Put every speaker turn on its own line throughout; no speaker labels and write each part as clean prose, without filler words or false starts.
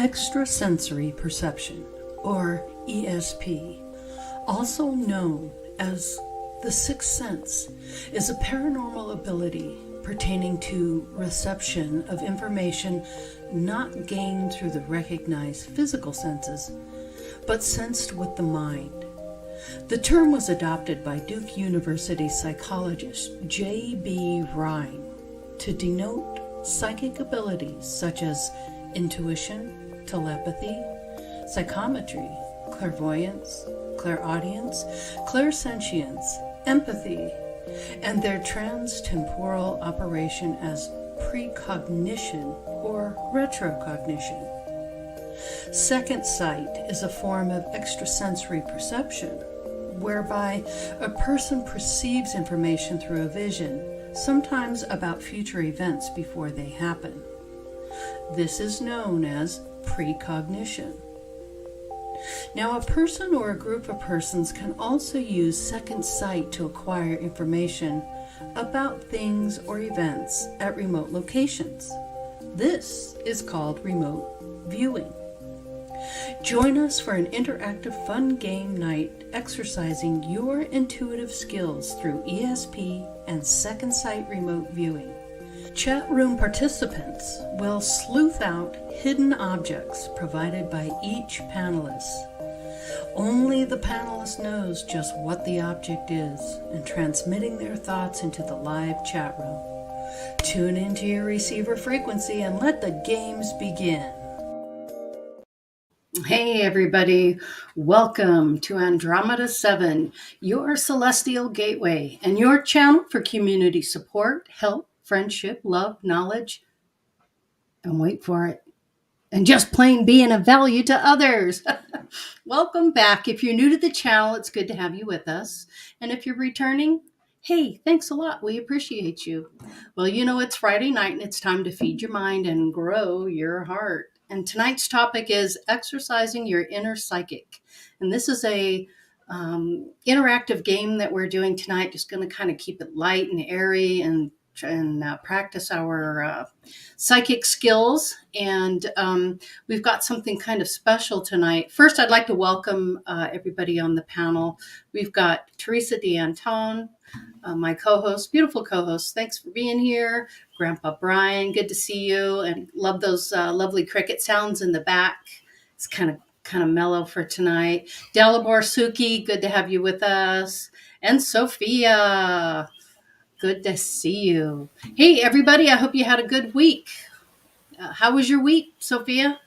Extrasensory perception, or ESP, also known as the sixth sense, is a paranormal ability pertaining to reception of information not gained through the recognized physical senses, but sensed with the mind. The term was adopted by Duke University psychologist J.B. Rhine to denote psychic abilities such as intuition, telepathy, psychometry, clairvoyance, clairaudience, clairsentience, empathy, and their trans-temporal operation as precognition or retrocognition. Second sight is a form of extrasensory perception, whereby a person perceives information through a vision, sometimes about future events before they happen. This is known as precognition. Now, a person or a group of persons can also use second sight to acquire information about things or events at remote locations. This is called remote viewing. Join us for an interactive fun game night exercising your intuitive skills through ESP and second sight remote viewing. Chat room participants will sleuth out hidden objects provided by each panelist. Only the panelist knows just what the object is and transmitting their thoughts into the live chat room. Tune into your receiver frequency and let the games begin. Hey everybody, welcome to Andromeda 7, your celestial gateway and your channel for community support, help, friendship, love, knowledge, and wait for it, and just plain being of value to others. Welcome back. If you're new to the channel, it's good to have you with us. And if you're returning, hey, thanks a lot. We appreciate you. Well, you know, it's Friday night and it's time to feed your mind and grow your heart. And tonight's topic is exercising your inner psychic. And this is a interactive game that we're doing tonight. Just going to kind of keep it light and airy and practice our psychic skills. And we've got something kind of special tonight. First, I'd like to welcome everybody on the panel. We've got Teresa DeAntone, my co-host, beautiful co-host. Thanks for being here. Grandpa Brian, good to see you. And love those lovely cricket sounds in the back. It's kind of mellow for tonight. Dalibor Suki, good to have you with us. And Sophia, good to see you. Hey, everybody, I hope you had a good week. How was your week, Sophia?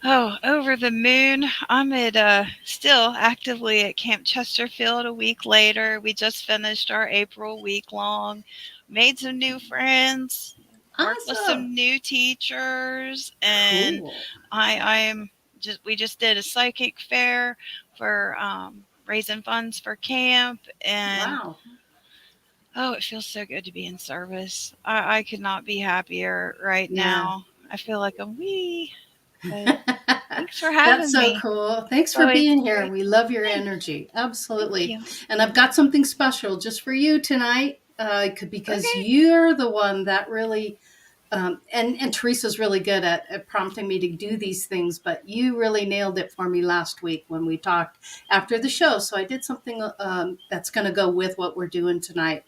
Oh, over the moon. I'm still actively at Camp Chesterfield a week later. We just finished our April week long, made some new friends, worked with some new teachers, and cool. We just did a psychic fair for raising funds for camp, and
wow.
Oh, it feels so good to be in service. I could not be happier right now. I feel like a wee. Thanks for having me.
That's so cool. Thanks for being here. We love your energy. Absolutely. And I've got something special just for you tonight because you're the one that really, and Teresa's really good at prompting me to do these things, but you really nailed it for me last week when we talked after the show. So I did something that's going to go with what we're doing tonight.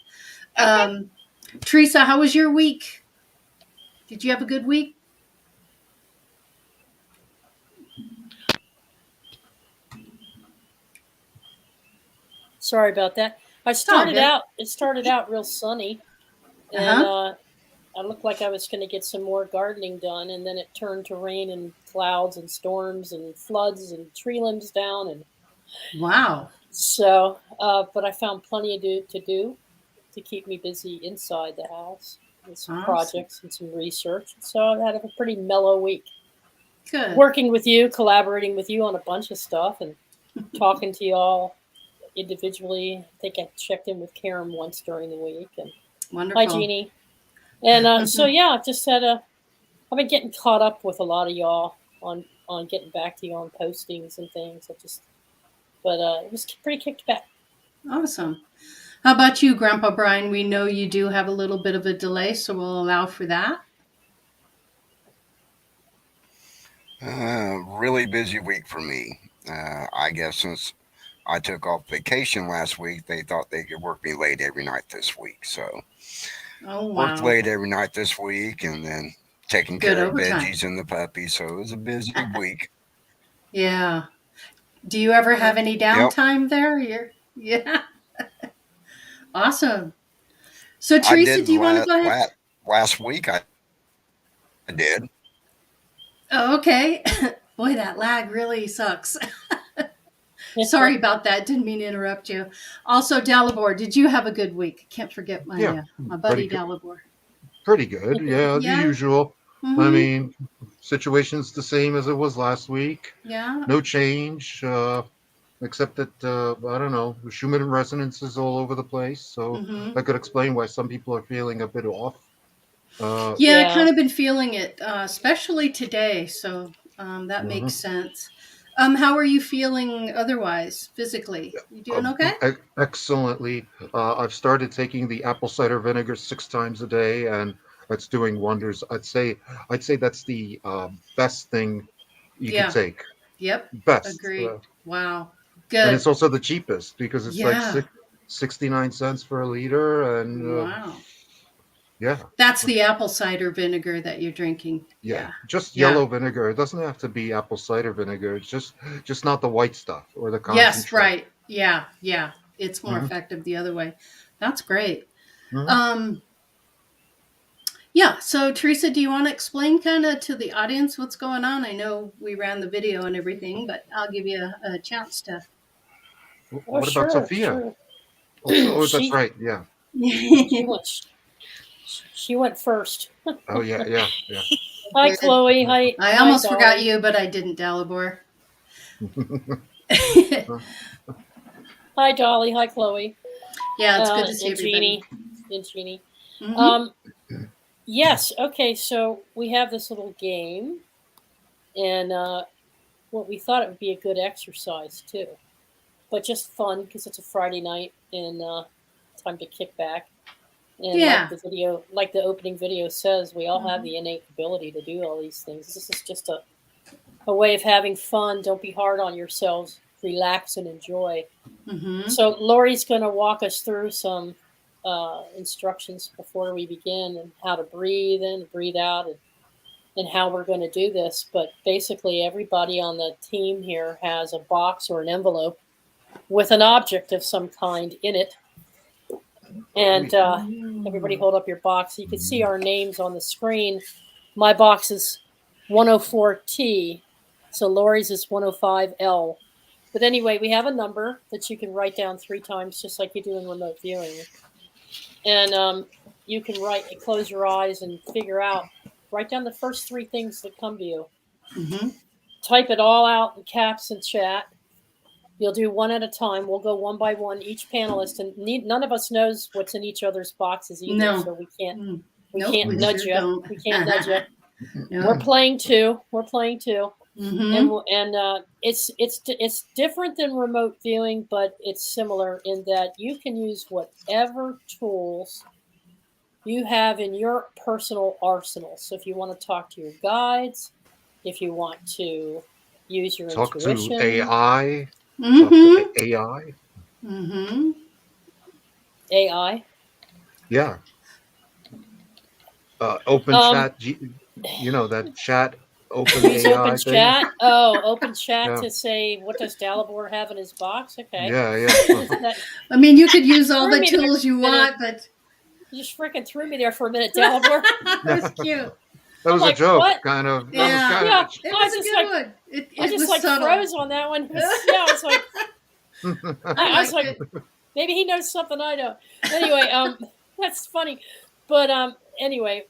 Teresa, how was your week? Did you have a good week?
Sorry about that. It started out real sunny, and I looked like I was going to get some more gardening done, and then it turned to rain and clouds and storms and floods and tree limbs down. And
wow.
So, but I found plenty to do to keep me busy inside the house with some projects and some research. So I've had a pretty mellow week.
Good.
Working with you, collaborating with you on a bunch of stuff, and talking to y'all individually. I think I checked in with Karen once during the week. And
wonderful.
Hi, Jeannie. And so, yeah, just I've been getting caught up with a lot of y'all on getting back to you on postings and things. But it was pretty kicked back.
Awesome. How about you, Grandpa Brian? We know you do have a little bit of a delay, so we'll allow for that.
Really busy week for me. I guess since I took off vacation last week, they thought they could work me late every night this week. So
Oh,
worked
wow.
late every night this week, and then taking
Good
care of
overtime.
veggies and the puppy. So it was a busy week.
Yeah. Do you ever have any
Yep,
downtime there? Yeah. Awesome. So,
I
Teresa,
did
do you want to go ahead?
last week. I did.
Oh, okay. Boy, that lag really sucks. Sorry about that. Didn't mean to interrupt you. Also, Dalibor, did you have a good week? Can't forget
Yeah,
my
pretty
buddy
good.
Dalibor.
Pretty good. Yeah, the
Yeah.
usual. I
Mm-hmm.
mean, situation's the same as it was last week.
Yeah.
No change, except that I don't know. The Schumann resonance is all over the place, so
Mm-hmm.
that could explain why some people are feeling a bit off. Uh,
Yeah, I
Yeah.
kind of been feeling it, especially today. So that
mhm.
makes sense. How are you feeling otherwise, physically? You doing okay?
Excellently. I've started taking the apple cider vinegar 6 times a day, and that's doing wonders. I'd say that's the best thing you could
Yeah.
take.
Yep.
Best.
Agreed. Wow.
And
Good.
it's also the cheapest because it's like
Yeah.
69 cents for a liter. And
Wow.
yeah,
That's the apple cider vinegar that you're drinking.
yeah,
Yeah.
just
Yeah.
yellow vinegar. It doesn't have to be apple cider vinegar. It's just not the white stuff or the
Yes,
concentrate.
right. Yeah. Yeah. It's more
Hmm.
effective the other way. That's great.
Hmm.
Um, yeah. So, Teresa, do you want to explain kind of to the audience what's going on? I know we ran the video and everything, but I'll give you a chance to.
Oh,
What about
sure,
Sophia?
sure.
Oh, that's
she
right. Yeah.
she went she went first.
Oh, yeah, yeah, yeah.
Hi,
Good.
Chloe. Hi,
I
hi,
almost forgot
Dolly.
you, but I didn't, Dalibor.
Hi, Dolly. Hi, Chloe.
Yeah, it's good to see
And
everybody.
Jeannie. And Jeannie.
Mm-hmm.
Um, yes. Okay. So we have this little game, and what we thought it would be a good exercise too, but just fun because it's a Friday night and time to kick back. And
Yeah.
like the opening video says, we all have the innate ability to do all these things. This is just a way of having fun. Don't be hard on yourselves. Relax and enjoy.
Mm-hmm.
So Lori's going to walk us through some instructions before we begin, and how to breathe in, breathe out, and how we're going to do this. But basically, everybody on the team here has a box or an envelope with an object of some kind in it. And everybody hold up your box. You can see our names on the screen. My box is 104T, so Lori's is 105L. But anyway, we have a number that you can write down 3 times, just like you do in remote viewing. And you can close your eyes and write down the first 3 things that come to you.
Mm-hmm.
Type it all out in caps and chat. You'll do one at a time. We'll go one by one, each panelist, and none of us knows what's in each other's boxes either,
No.
so we can't
Nope, we
nudge
sure
you.
don't.
We can't nudge you.
No.
We're playing too.
Mm-hmm.
And it's different than remote viewing, but it's similar in that you can use whatever tools you have in your personal arsenal. So if you want to talk to your guides, if you want to use your
Talk to
intuition,
AI. Talk
Mm-hmm.
to AI.
Mm-hmm.
AI.
Yeah. Open chat. That chat open
Use
AI
open
thing.
chat. Oh, open chat
Yeah.
to say, what does Dalibor have in his box? Okay.
Yeah, yeah.
I mean, you could use all
Threw
the
me there
tools you
for a minute.
want, but
You just freaking threw me there for a minute, Dalibor.
that was cute.
That was
I'm
a
like,
joke,
what?
kind of. That was
Yeah.
kind
Yeah,
of.
It
I
was a
just
good one. It
I just
was subtle.
froze on that one. Yeah, I was like, I was like,
it.
maybe he knows something I don't. Anyway, that's funny, but anyway,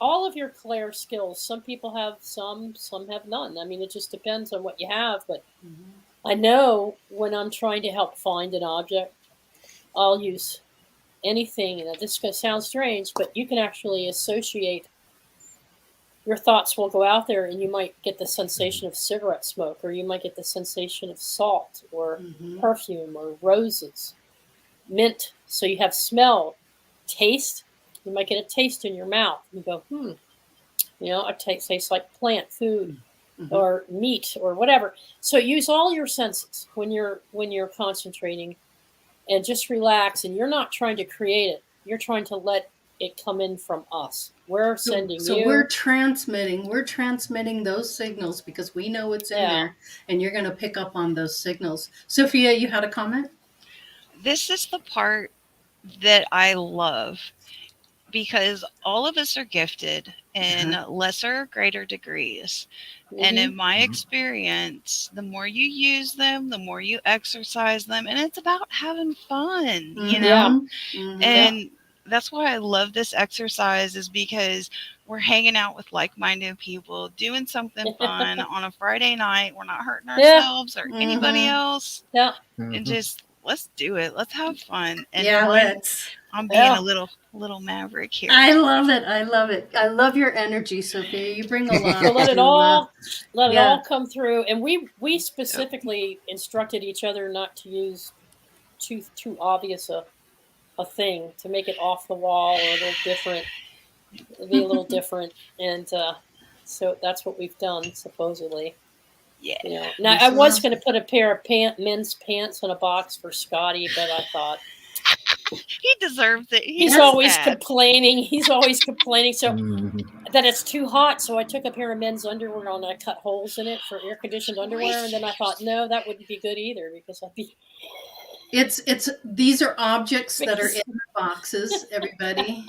all of your clair skills. Some people have some have none. I mean, it just depends on what you have. But I know when I'm trying to help find an object, I'll use anything. And this sounds strange, but you can actually associate. Your thoughts will go out there, and you might get the sensation of cigarette smoke, or you might get the sensation of salt, or perfume, or roses, mint. So you have smell, taste. You might get a taste in your mouth. You go, It tastes like plant food or meat or whatever. So use all your senses when you're concentrating, and just relax. And you're not trying to create it. You're trying to let it come in from us. We're sending
So
you.
we're transmitting those signals because we know what's in there, and you're going to pick up on those signals. Sophia, you had a comment?
This is the part that I love, because all of us are gifted in lesser or greater degrees. And in my experience, the more you use them, the more you exercise them. And it's about having fun, you know? And that's why I love this exercise, is because we're hanging out with like-minded people, doing something fun on a Friday night. We're not hurting ourselves or anybody else. And just, let's do it. Let's have fun. And
let's.
I'm being a little maverick here.
I love it. I love your energy, Sophia. You bring a lot.
So let it all come through. And we specifically instructed each other not to use too obvious a thing, to make it off the wall or a little different. Be a little different, and so that's what we've done, supposedly.
Yeah.
Now I was going to put a pair of men's pants in a box for Scotty, but I thought
he deserves it.
He's always complaining. So that it's too hot. So I took a pair of men's underwear and I cut holes in it for air conditioned underwear, and then I thought, no, that wouldn't be good either, because I'd be.
These are objects that are in the boxes, everybody.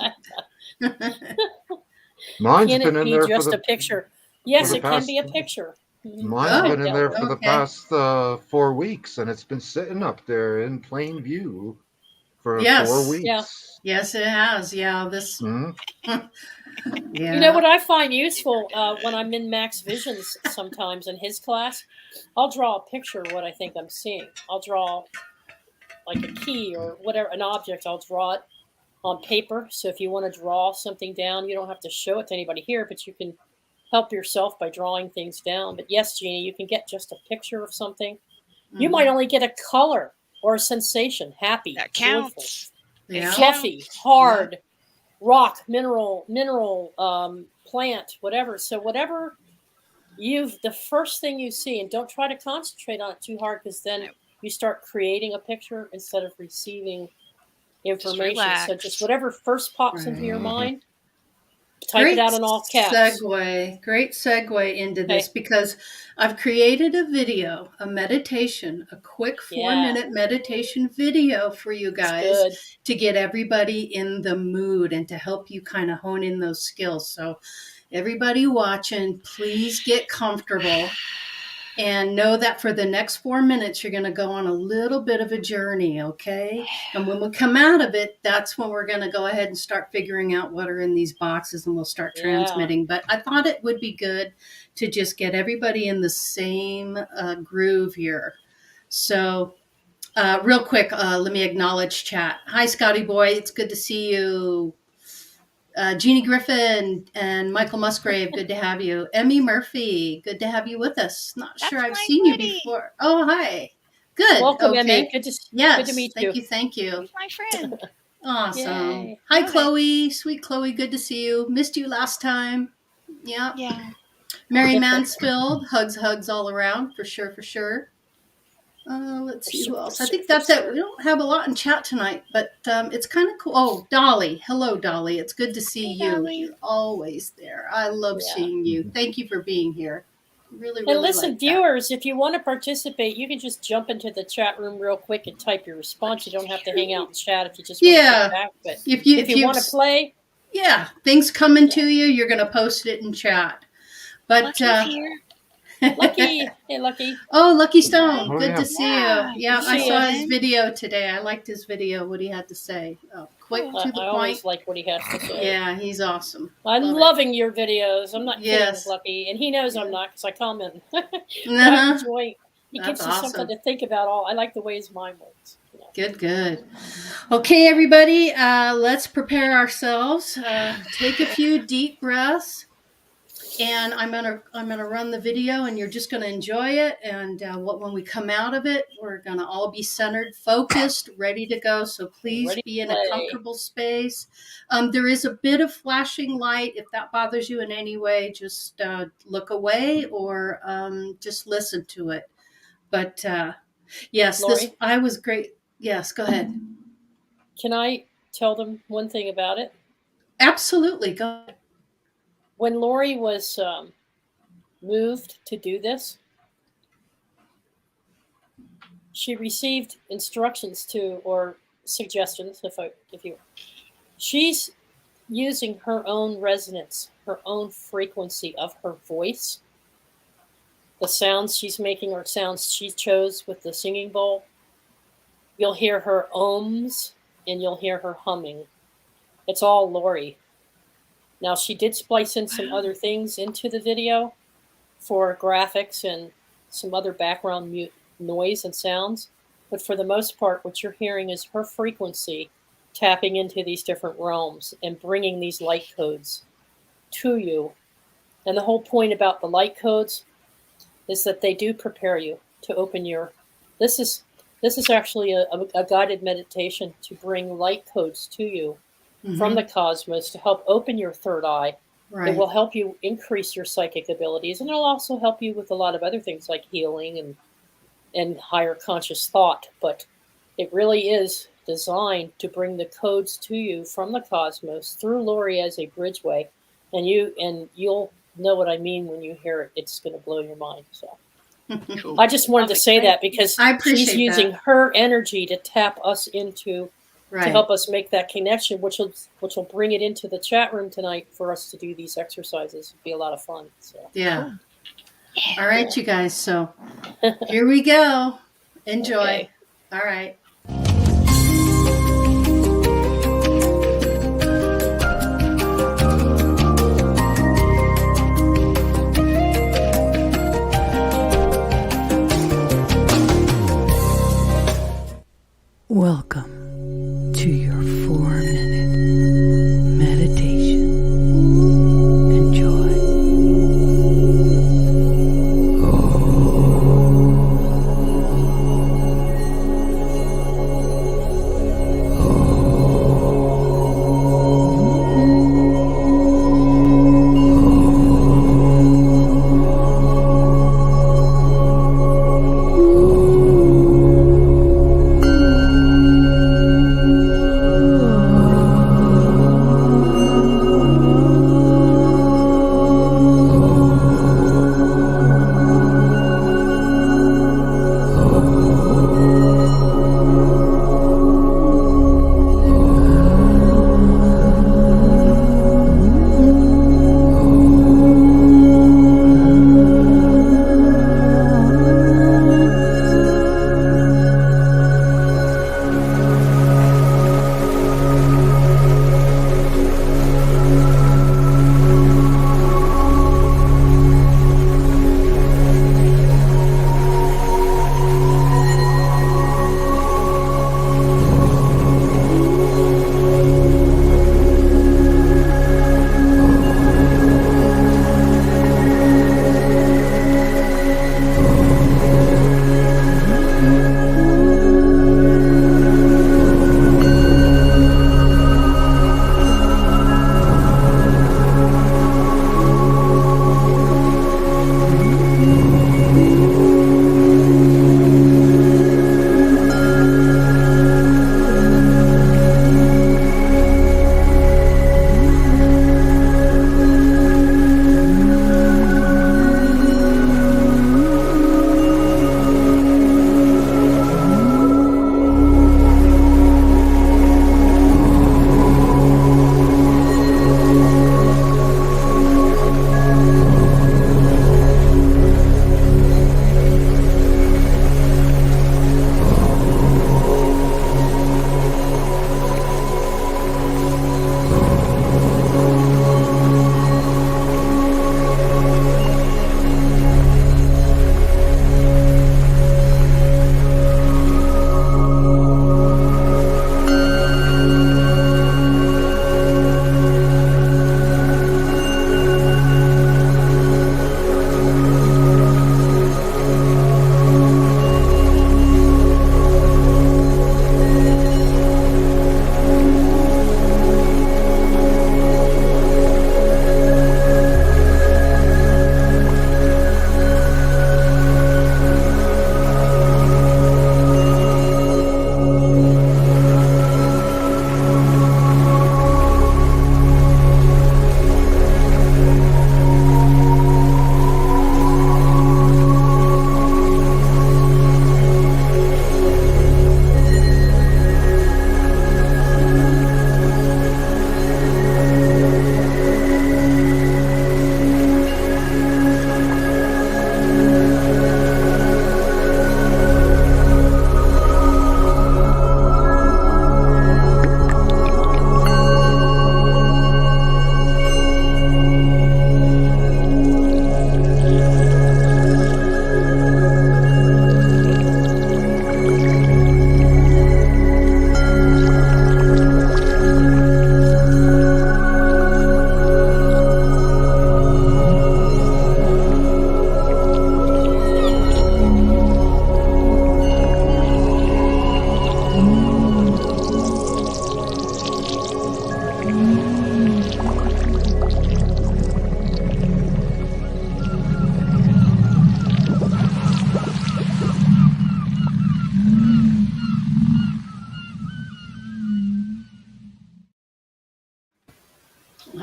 Mine's
Can
been
it
in
be
there
just
for
a picture? Yes, it can be a picture.
Mine's been in there for the past 4 weeks, and it's been sitting up there in plain view for 4 weeks.
Yeah.
Yes, it has. Yeah, this.
You know what I find useful when I'm in Max Visions sometimes in his class? I'll draw a picture of what I think I'm seeing. I'll draw like a key or whatever, an object. I'll draw it on paper. So if you want to draw something down, you don't have to show it to anybody here, but you can help yourself by drawing things down. But yes, Jeannie, you can get just a picture of something. You might only get a color or a sensation, happy,
that counts.
Fluffy, hard, rock, mineral, plant, whatever. So whatever the first thing you see, and don't try to concentrate on it too hard, because then you start creating a picture instead of receiving information. So just whatever first pops into your mind, type it out in all caps.
Great segue into this, because I've created a video, a meditation, a quick 4-minute meditation video for you guys to get everybody in the mood and to help you kind of hone in those skills. So everybody watching, please get comfortable and know that for the next 4 minutes, you're going to go on a little bit of a journey, okay? And when we come out of it, that's when we're going to go ahead and start figuring out what are in these boxes, and we'll start transmitting. But I thought it would be good to just get everybody in the same groove here. So real quick, let me acknowledge chat. Hi, Scotty boy. It's good to see you. Jeannie Griffin and Michael Musgrave, good to have you. Emmy Murphy, good to have you with us. Not sure I've seen you before. Oh, hi. Good.
Welcome, Emmy. Good to meet you.
Thank you.
He's my friend.
Awesome. Yay. Hi, Chloe. Sweet Chloe, good to see you. Missed you last time. Yeah. Mary Mansfield, hugs all around, for sure. Let's see who else. I think that's it. We don't have a lot in chat tonight, but it's kind of cool. Oh, Dolly. Hello, Dolly. It's good to see you. Dolly. You're always there. I love seeing you. Thank you for being here. Really
and listen, viewers, if you want to participate, you can just jump into the chat room real quick and type your response. You don't have to hang out and chat if you just want to come back. But if you want to play.
Yeah, things coming to you, you're going to post it in chat. But
here.
Lucky. Hey, Lucky.
Oh, Lucky Stone. Good to see you. Yeah, I saw
his
video today. I liked his video, what he had to say. Quick to the point. I
always like what he has to say.
Yeah, he's awesome.
I'm loving your videos. I'm not kidding, Lucky. And he knows I'm not, because I comment. I enjoy. He gives you something to think about. I like the way his mind works.
Good. Okay, everybody, let's prepare ourselves. Take a few deep breaths. and I'm gonna run the video, and you're just gonna enjoy it. And when we come out of it, we're gonna all be centered, focused, ready to go. So please
Ready
be
to
in a
play.
comfortable space. There is a bit of flashing light. If that bothers you in any way, just look away or just listen to it. But yes,
Lori?
I was great. Yes, go ahead.
Can I tell them one thing about it?
Absolutely, go ahead.
When Lori was moved to do this, she received instructions or suggestions, she's using her own resonance, her own frequency of her voice. The sounds she's making are sounds she chose with the singing bowl. You'll hear her ohms and you'll hear her humming. It's all Lori. Now, she did splice in some other things into the video for graphics and some other background noise and sounds. But for the most part, what you're hearing is her frequency tapping into these different realms and bringing these light codes to you. And the whole point about the light codes is that they do prepare you to open your... This is actually a guided meditation to bring light codes to you from the cosmos to help open your third eye. Right. It will help you increase your psychic abilities, and it'll also help you with a lot of other things like healing and higher conscious thought. But it really is designed to bring the codes to you from the cosmos through Lori as a bridgeway, and you'll know what I mean when you hear it. It's going to blow your mind. So cool. I just wanted to say that because she's using her energy to tap us into. Right. To help us make that connection, which will bring it into the chat room tonight for us to do these exercises. It'll be a lot of fun. So.
Yeah. All right, you guys. So here we go. Enjoy. Okay. All right. Welcome to your 4-minute meditation. Enjoy.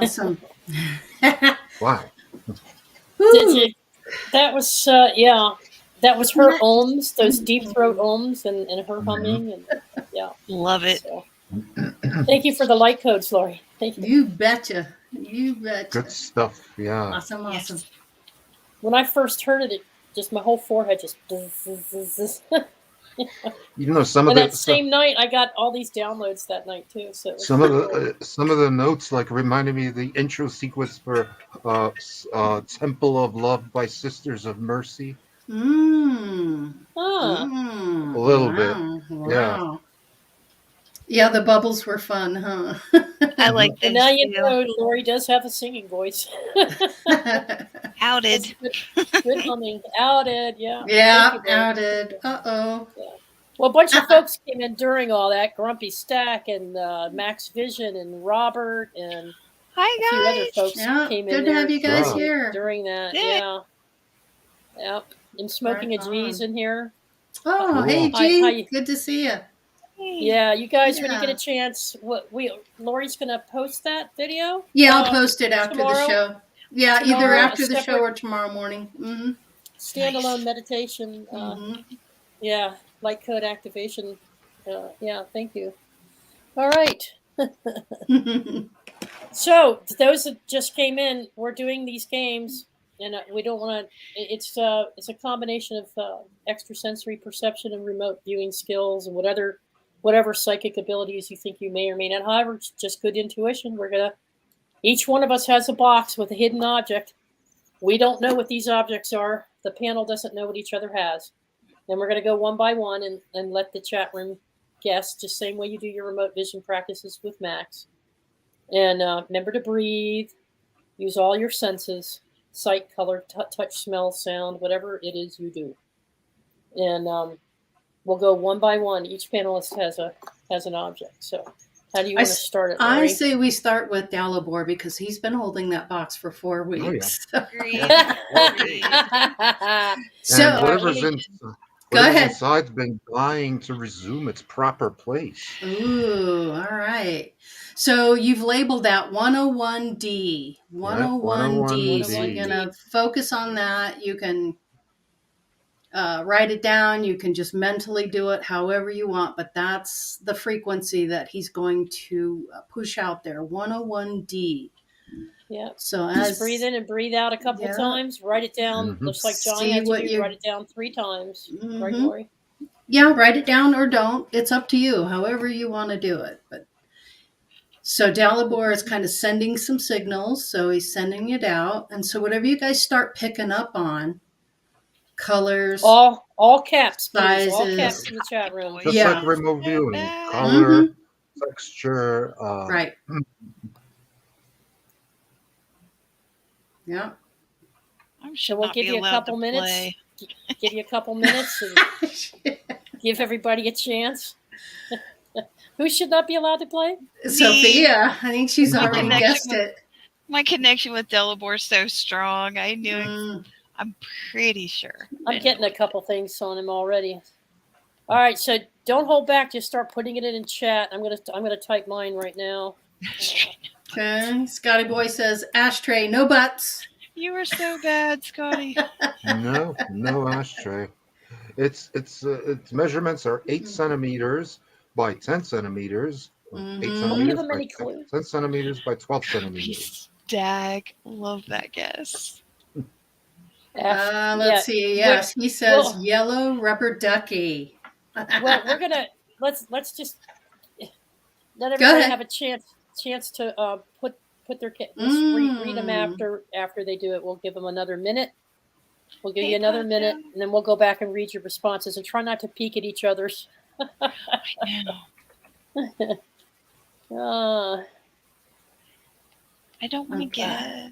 awesome.
Wow.
Did you? That was yeah. That was her ohms, those deep throat ohms, and her humming, and yeah.
Love it.
So, thank you for the light codes, Lori. Thank you.
You betcha. You betcha.
Good stuff. Yeah.
Awesome.
Yes.
Awesome.
When I first heard it, just my whole forehead just.
You know, some of
And
the
that same night, I got all these downloads that night too. So it was
some of
cool.
the notes like reminded me of the intro sequence for Temple of Love by Sisters of Mercy.
Mm.
Ah,
Mm.
A little bit.
Wow.
Yeah.
Yeah, the bubbles were fun, huh?
I like
and
those
now you
too.
know Lori does have a singing voice.
Outed.
Good humming. Outed, yeah.
Yeah,
Thank you, Lori.
outed. Uh-oh.
Well, a bunch of folks came in during all that. Grumpy Stack and Max Vision and Robert and a
Hi
few other
guys.
folks
Yeah,
came
good
in
to
there
have you guys
Wow.
here.
during that.
Good.
Yeah. Yep. And Smoking
Right
a G's
on.
in here.
Oh,
Cool.
hey,
Hi,
G. Good to see you.
Hey.
Yeah, you guys, when you get
Yeah.
a chance, Lori's gonna post that video.
Yeah, I'll post it after
tomorrow?
the show. Yeah, either
Tomorrow,
after
a
the show
separate-
or tomorrow morning. Mm-hmm.
Standalone
Nice.
meditation.
Mm-hmm.
Yeah, light code activation. Yeah, thank you. All right. So those that just came in, we're doing these games, and we don't want to. It's a combination of extrasensory perception and remote viewing skills, and whatever psychic abilities you think you may or may not have, or it's just good intuition. Each one of us has a box with a hidden object. We don't know what these objects are. The panel doesn't know what each other has. Then we're going to go one by one and let the chat room guess, just same way you do your remote vision practices with Max. And remember to breathe. Use all your senses: sight, color, touch, smell, sound, whatever it is you do. And we'll go one by one. Each panelist has an object. So how do you want to start it, Lori?
I say we start with Dalibor because he's been holding that box for 4 weeks.
Agreed.
So,
And whatever's
Go ahead.
inside's been dying to resume its proper place.
Ooh, all right. So you've labeled that 101D. 101D. So you're going to focus on that. You can write it down. You can just mentally do it however you want, but that's the frequency that he's going to push out there. 101D.
Yeah.
So
just breathe in and breathe out a couple times. Write it down.
Mhm.
Just like Johnny
See
had to
what
do.
you-
Write it down 3 times.
Mhm.
Right, Lori?
Yeah, write it down or don't. It's up to you, however you want to do it. But so Dalibor is kind of sending some signals. So he's sending it out. And so whatever you guys start picking up on, colors,
All caps, please. All
sizes.
caps in the chat room.
Just
Yeah.
like remote viewing,
bad.
color,
Mhm.
texture.
Right. Yeah.
I
So
should
we'll
not
give
be
you a
allowed
couple
to
minutes.
play.
Give you a couple minutes and give everybody a chance. Who should not be allowed to play?
Sophia, I think she's
My
already
connection
guessed
with-
it.
My connection with Dalibor is so strong. I knew.
Mm.
I'm pretty sure.
I'm getting a couple things on him already. All right, so don't hold back. Just start putting it in chat. I'm gonna type mine right now.
Okay. Scotty Boy says ashtray, no butts.
You were so bad, Scotty.
No ashtray. Its measurements are 8 centimeters by 10 centimeters. 8
Mhm.
Don't
centimeters
give him
by
any clue.
10 centimeters by 12 centimeters.
Dag. Love that guess.
Let's see. Yes, he says yellow rubber ducky.
Well, we're gonna let's just let
Go
everybody
ahead.
have a chance to put their let's read them
Mm.
after they do it. We'll give them another minute. We'll give
Hey,
you another
Gotcha.
minute, and then we'll go back and read your responses and try not to peek at each other's.
I know. I don't want to
Okay.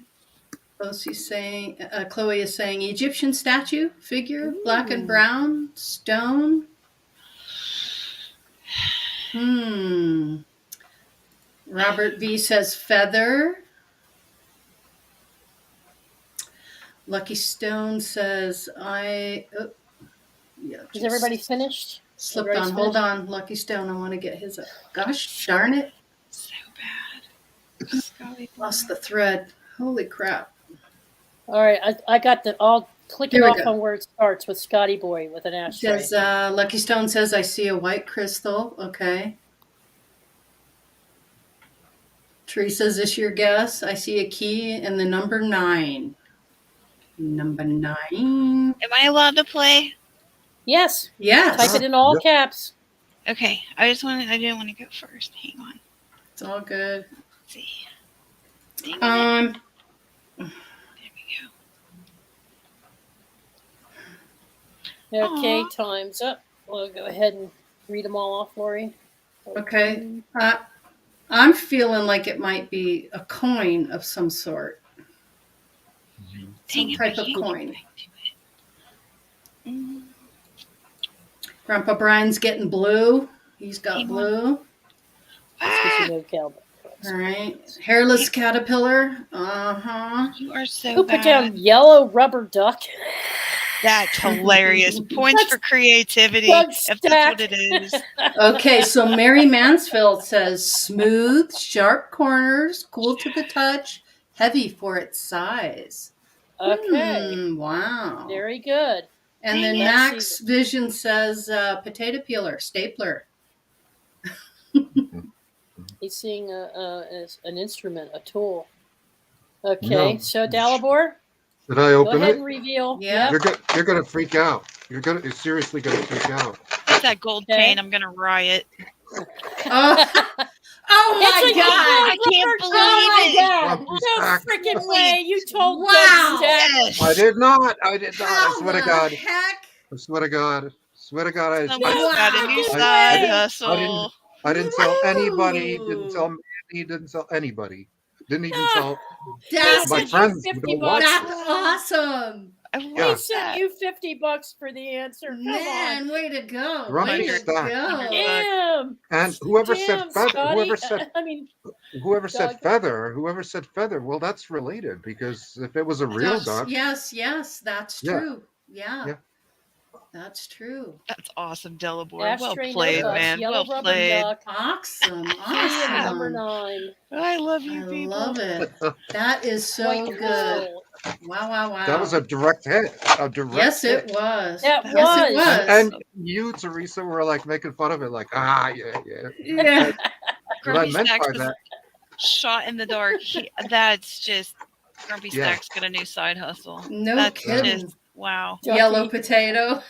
guess.
She's saying, Chloe is saying Egyptian statue, figure, black and
Ooh.
brown, stone. Robert V says feather. Lucky Stone says
Is everybody finished?
Slipped
Everybody's
on. Hold
finished?
on, Lucky Stone. I want to get his. Gosh darn it!
So bad. Scotty boy.
Lost the thread. Holy crap.
All right, I got the. I'll click it
Here we
off
go.
on where it starts with Scotty Boy with an ashtray.
Says Lucky Stone says I see a white crystal. Okay. Teresa, is this your guess? I see a key and the number 9. Number 9.
Am I allowed to play?
Yes.
Yes.
Type it in all caps.
Okay. I didn't want to go first. Hang on.
It's all good.
Let's see. Dang it. There we go.
Okay,
Aw.
time's up. We'll go ahead and read them all off, Lori.
Okay. I'm feeling like it might be a coin of some sort. Some type of coin. Grandpa Brian's getting blue. He's got blue.
That's because you know cowboy.
All right. Hairless caterpillar. Uh-huh.
You are so
Who put
bad.
down yellow rubber duck?
That's hilarious. Points for creativity,
That's
if that's what it is.
Okay, so Mary Mansfield says smooth, sharp corners, cool to the touch, heavy for its size.
Okay.
Wow.
Very good.
And then
Let's
Max
see.
Vision says potato peeler, stapler.
He's seeing an instrument, a tool. Okay,
No.
so Dalibor,
Did I
go
open
ahead
it?
and reveal.
Yeah.
You're gonna freak out. You're seriously gonna freak out.
It's that gold
Okay.
chain. I'm gonna riot.
Oh my
It's a
God.
I can't
Oh
believe it.
my God!
Grumpy
No
stack.
freaking way! You told
Wow.
Stack.
Yes.
I did not. I
How
swear to
the
God.
heck?
I swear to God. Swear to God.
Someone's
Wow.
got a new
I-
side
I-
hustle.
I didn't tell anybody.
Woo.
Didn't tell Mandy. Didn't tell anybody. Didn't even tell
That's,
my
sent you
friends.
50
Don't watch
bucks.
this.
that's awesome.
I
Yeah.
He
love
sent
that.
you $50 for the answer. Come
Man, way to go.
Grumpy
Way to
stack.
go.
on. Damn.
And whoever said
Damn,
feather,
Scotty.
whoever said
Doug.
feather, well, that's related because if it was a real duck,
Yes, that's
Yeah.
true. Yeah.
Yeah.
That's true.
That's awesome, Delabor. Well
Ashtray, no
played,
ducks,
man.
yellow
Well
rubber
played.
duck.
Awesome.
Key and number
Awesome.
9.
I love you,
I
people.
love it. That is so
White
good.
crystal.
Wow.
that was a direct hit. A direct
Yes,
hit.
it was.
That
Yes,
was.
it was.
And you, Teresa, were like making fun of it, like, yeah.
Yeah.
What I
Grumpy
meant
Stacks
by
was
that,
shot in the dark. That's just Grumpy
Yeah.
Stacks got a new side hustle.
No
That's
kidding.
just wow.
Ducky.
Yellow potato.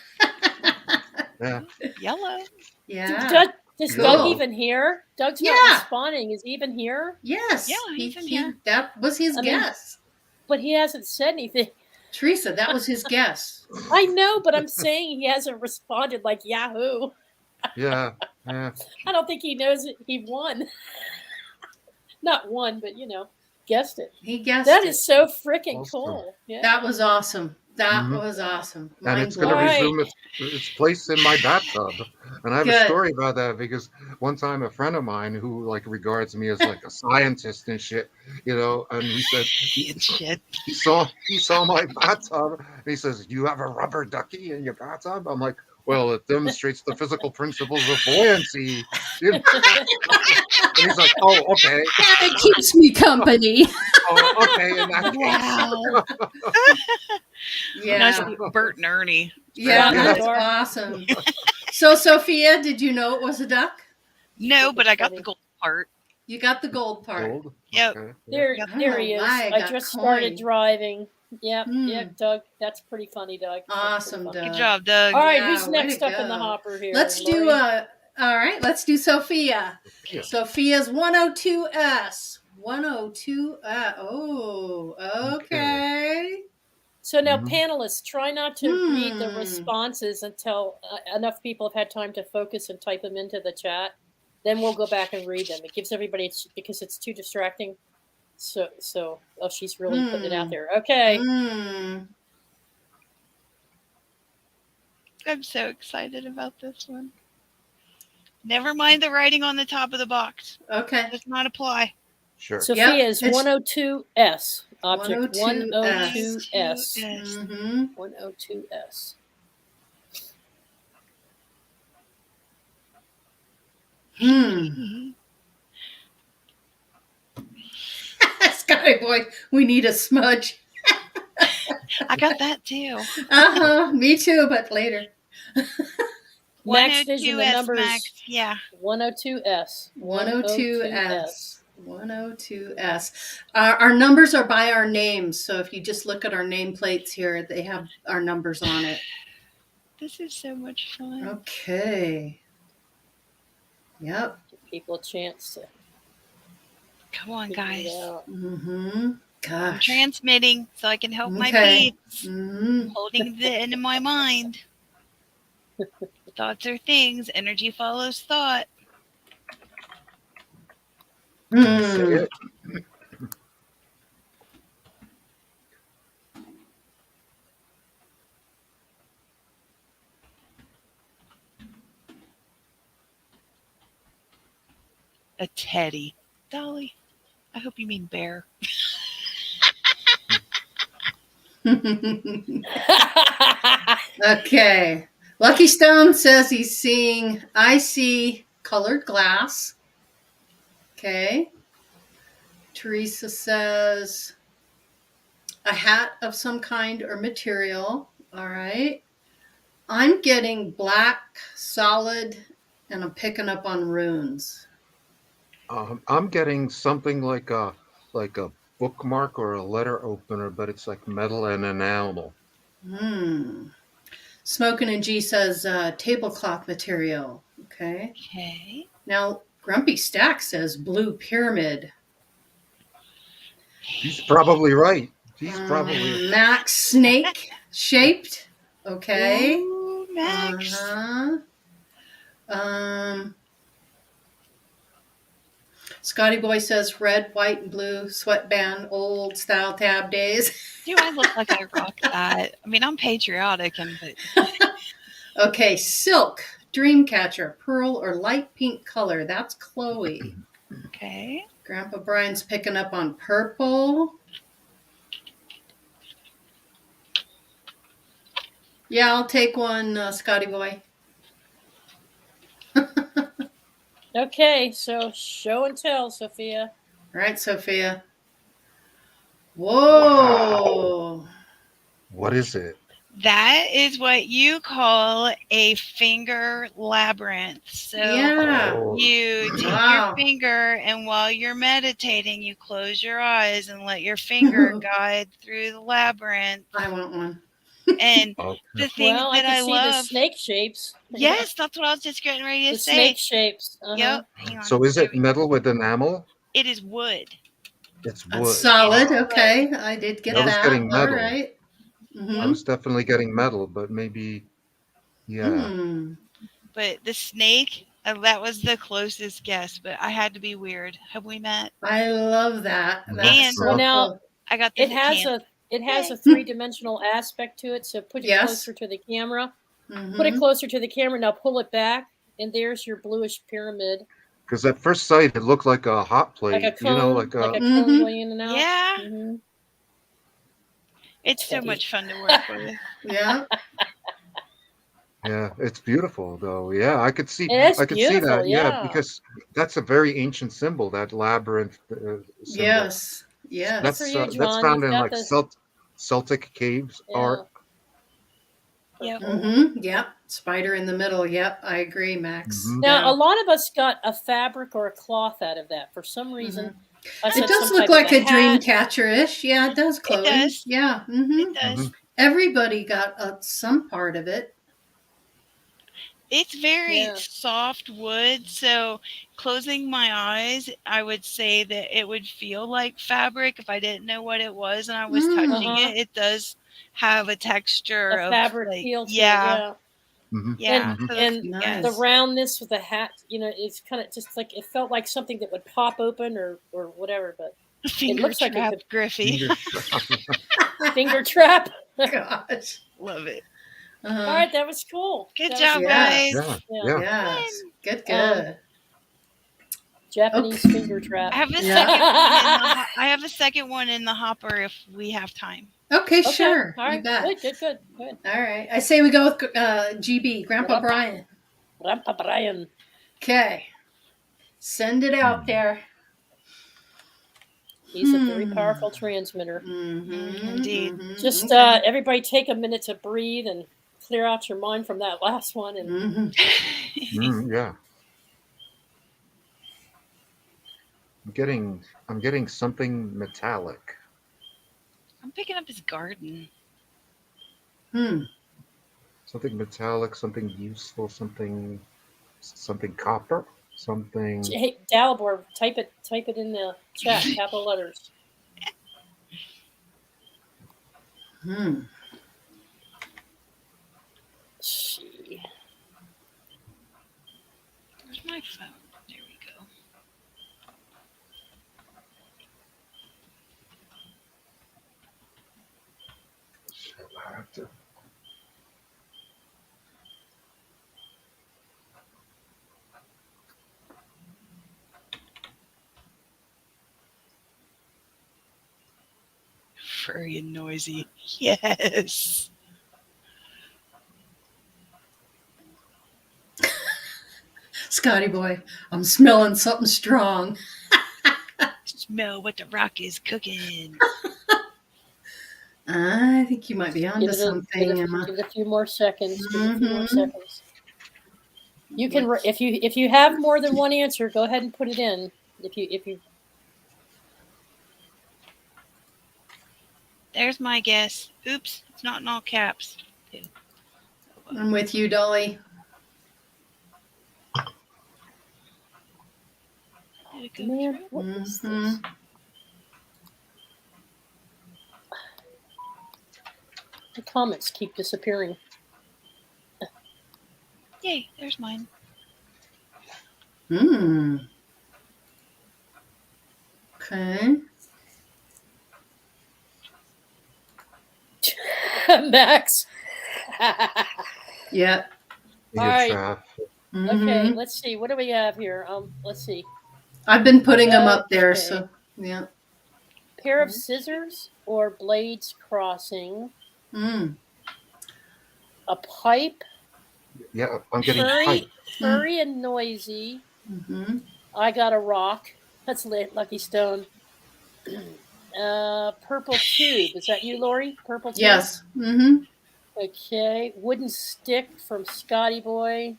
yeah.
Yellow.
Yeah.
Does
Cool.
Doug even hear? Doug's not
Yeah.
responding. Is he even here?
Yes.
Yeah, he's in here.
That was his
I mean-
guess.
But he hasn't said anything.
Teresa, that was his guess.
I know, but I'm saying he hasn't responded like Yahoo.
Yeah.
I don't think he knows it. He won. Not won, but guessed it.
He guessed
That
it.
is so freaking
Awesome.
cool. Yeah.
That was awesome. That
Mhm.
was awesome.
And it's going to
Right.
resume its place in my bathtub. And I have
Good.
a story about that because one time a friend of mine who like regards me as like a scientist and shit, and he said
Shit.
he saw my bathtub and he says, "You have a rubber ducky in your bathtub?" I'm like, "Well, it demonstrates the physical principles of buoyancy." And he's like, "Oh, okay.
And it keeps me company.
Oh, okay." In that case.
Wow.
Yeah.
Nice Bert and Ernie.
Yeah,
Yeah.
that's awesome. So, Sophia, did you know it was a duck?
No, but I got the gold part.
You got the gold part.
Gold?
Yep.
Okay.
There
Yep.
he is.
I
I
got
just started
coin.
driving. Yep,
Hmm.
yep, Doug. That's pretty funny, Doug. That's
Awesome,
pretty funny.
Doug.
Good job, Doug.
All right,
Yeah,
who's
way
next
to
up in the
go.
hopper here?
Let's do
Lori?
all right, let's do Sophia.
Yeah.
Sophia's 102S. 102. Oh, okay.
So now,
Mhm.
panelists, try not to read the
Hmm.
responses until enough people have had time to focus and type them into the chat. Then we'll go back and read them. It gives everybody, because it's too distracting. So she's really putting it out there. Okay.
Mm.
I'm so excited about this one. Never mind the writing on the top of the box.
Okay.
Does not apply.
Sure.
Sophia is
it's-
102S. Object
102S.
102S.
Yes.
Mm-hmm.
102S.
Hmm. Scotty boy, we need a smudge.
I got that too.
Me too, but later.
Max Vision, the
102S
number
Max.
is
Yeah.
102S.
102S. 102S. Our numbers are by our names. So if you just look at our nameplates here, they have our numbers on it.
This is so much fun.
Okay. Yep.
Give people a chance to
Come on,
figure
guys.
it out.
I'm
Gosh.
transmitting so I can help my
Okay.
peeps. Holding the end of my mind. Thoughts are things. Energy follows thought.
Say it.
A teddy. Dolly, I hope you mean bear.
Okay. Lucky Stone says I see colored glass. Okay. Teresa says a hat of some kind or material. All right. I'm getting black, solid, and I'm picking up on runes.
I'm getting something like a bookmark or a letter opener, but it's like metal and enamel.
Smokin' and G says tablecloth material. Okay.
Okay.
Now Grumpy Stack says blue pyramid.
He's probably right. He's probably
Max snake shaped. Okay.
Ooh, Max.
Scotty Boy says red, white, and blue sweatband, old style tab days.
Do I look like I rock that? I mean, I'm patriotic, but
Okay, silk, dreamcatcher, pearl, or light pink color. That's Chloe.
okay.
Grandpa Brian's picking up on purple. Yeah, I'll take one, Scotty Boy.
Okay, so show and tell, Sophia.
All right, Sophia. Whoa.
Wow. What is it?
That is what you call a finger labyrinth. So
Yeah.
you take
Wow.
your finger, and while you're meditating, you close your eyes and let your finger guide through the labyrinth.
I want one.
And
Okay.
the thing
Well,
that
I
I
can see
love,
the snake shapes.
yes, that's what I was just getting ready to
The
say.
snake shapes.
Yep. Hang on.
So is it metal with enamel?
It is wood.
It's
That's
wood.
solid.
Wow.
Okay, I did get
I was
that.
getting
All
metal.
right.
I was definitely getting metal, but maybe, yeah.
But the snake, that was the closest guess, but I had to be weird. Have we met?
I love that.
And
That's so
Well, now
cool.
I got this
it
at
has
camp.
a 3-dimensional aspect to it. So put it
Yes.
closer to the camera.
Mhm.
Put it closer to the camera. Now pull it back, and there's your bluish pyramid,
Because at first sight, it looked like a hot plate.
like a cone,
like a
cone going in and out.
Yeah.
Mhm.
It's so much fun to work with.
Yeah.
yeah, it's beautiful though. Yeah, I could see.
It's
I could see
beautiful,
that. Yeah.
yeah.
Because that's a very ancient symbol. That labyrinth symbol.
Yes. Yes.
Good for you,
That's
John.
found
You've
in
got
like
the-
Celtic caves
Yeah.
art.
Yep.
Yep. Spider in the middle. Yep. I agree, Max.
Mhm.
Now,
Yeah.
a lot of us got a fabric or a cloth out of that for some reason. I
It
said
does
some
look
type
like
of
a
hat.
dream catcher-ish. Yeah, it does, Chloe.
does.
Yeah.
It does.
Everybody got some part of it.
It's very
Yeah.
soft wood, so closing my eyes, I would say that it would feel like fabric if I didn't know what it was and I was touching
Uh-huh.
it. It does have a texture
A
of
fabric
like,
feel to
yeah,
it,
Mhm.
yeah.
And-
So
and
Nice.
the roundness with the hat, it's kind of just like, it felt like something that would pop open or whatever, but
finger
looks like it
trap,
could-
Griffey.
finger trap.
Gosh.
Love it.
All right, that was cool.
Good
That
job,
was
Yeah.
guys.
Yeah.
Yes. Good.
Japanese
Okay.
finger trap.
I have a
Yeah.
second one in the I have a second one in the hopper if we have time.
Okay,
Okay.
sure.
All
You
right.
bet.
Good.
All right. I say we go with GB, Grandpa
Grandpa.
Brian.
Grandpa Brian.
Okay. Send it out there.
He's a very powerful transmitter.
Indeed.
Just everybody take a minute to breathe and clear out your mind from that last one. And
Yeah. I'm getting something metallic.
I'm picking up his garden.
Something metallic, something useful, something copper, something.
hey, Dalibor, type it in the chat, capital letters. See.
Where's my phone? There we go.
I have to.
Furry and noisy. Yes.
Scotty boy, I'm smelling something strong.
Smell what the rock is cooking.
I think you might be onto something, Emma.
Give it a few more seconds. Give it a few more seconds. You can, if you have more than one answer, go ahead and put it in. If you.
There's my guess. Oops, it's not in all caps.
I'm with you, Dolly.
Did it go
Man,
through?
what is this? The comments keep disappearing.
Yay, there's mine.
Okay.
Max.
Yeah.
You
All right.
trap.
Okay, let's see. What do we have here? Let's see.
I've been putting them up there, so yeah.
Pair of scissors or blades crossing. A pipe.
Yeah, I'm getting pipe.
Furry and noisy. I got a rock. That's Lucky Stone. Purple tube. Is that you, Lori? Purple tube?
Yes.
Okay. Wooden stick from Scotty Boy.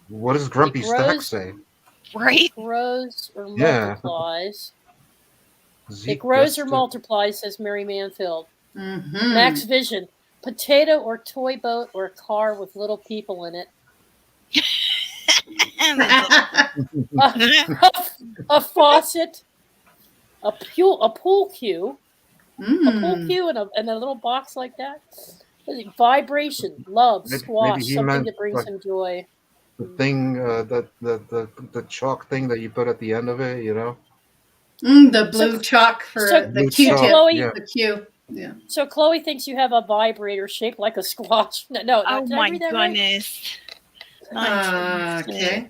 What does Grumpy Stack say?
Right?
Grows or
Yeah.
multiplies.
Zeke
It grows or
Bester.
multiplies, says Mary Manfield. Max Vision. Potato or toy boat or car with little people in it. A faucet. A pool cue. A pool cue in a little box like that. Vibration, love, squash,
Maybe he
something
meant,
that brings
like,
him joy.
The thing, the chalk thing that you put at the end of it, you know?
The blue chalk for the
blue
Q-tip.
chalk,
Chloe,
yeah.
The Q. Yeah.
So Chloe thinks you have a vibrator shaped like a squash. No.
Oh
did I
my
read that right?
goodness.
Okay.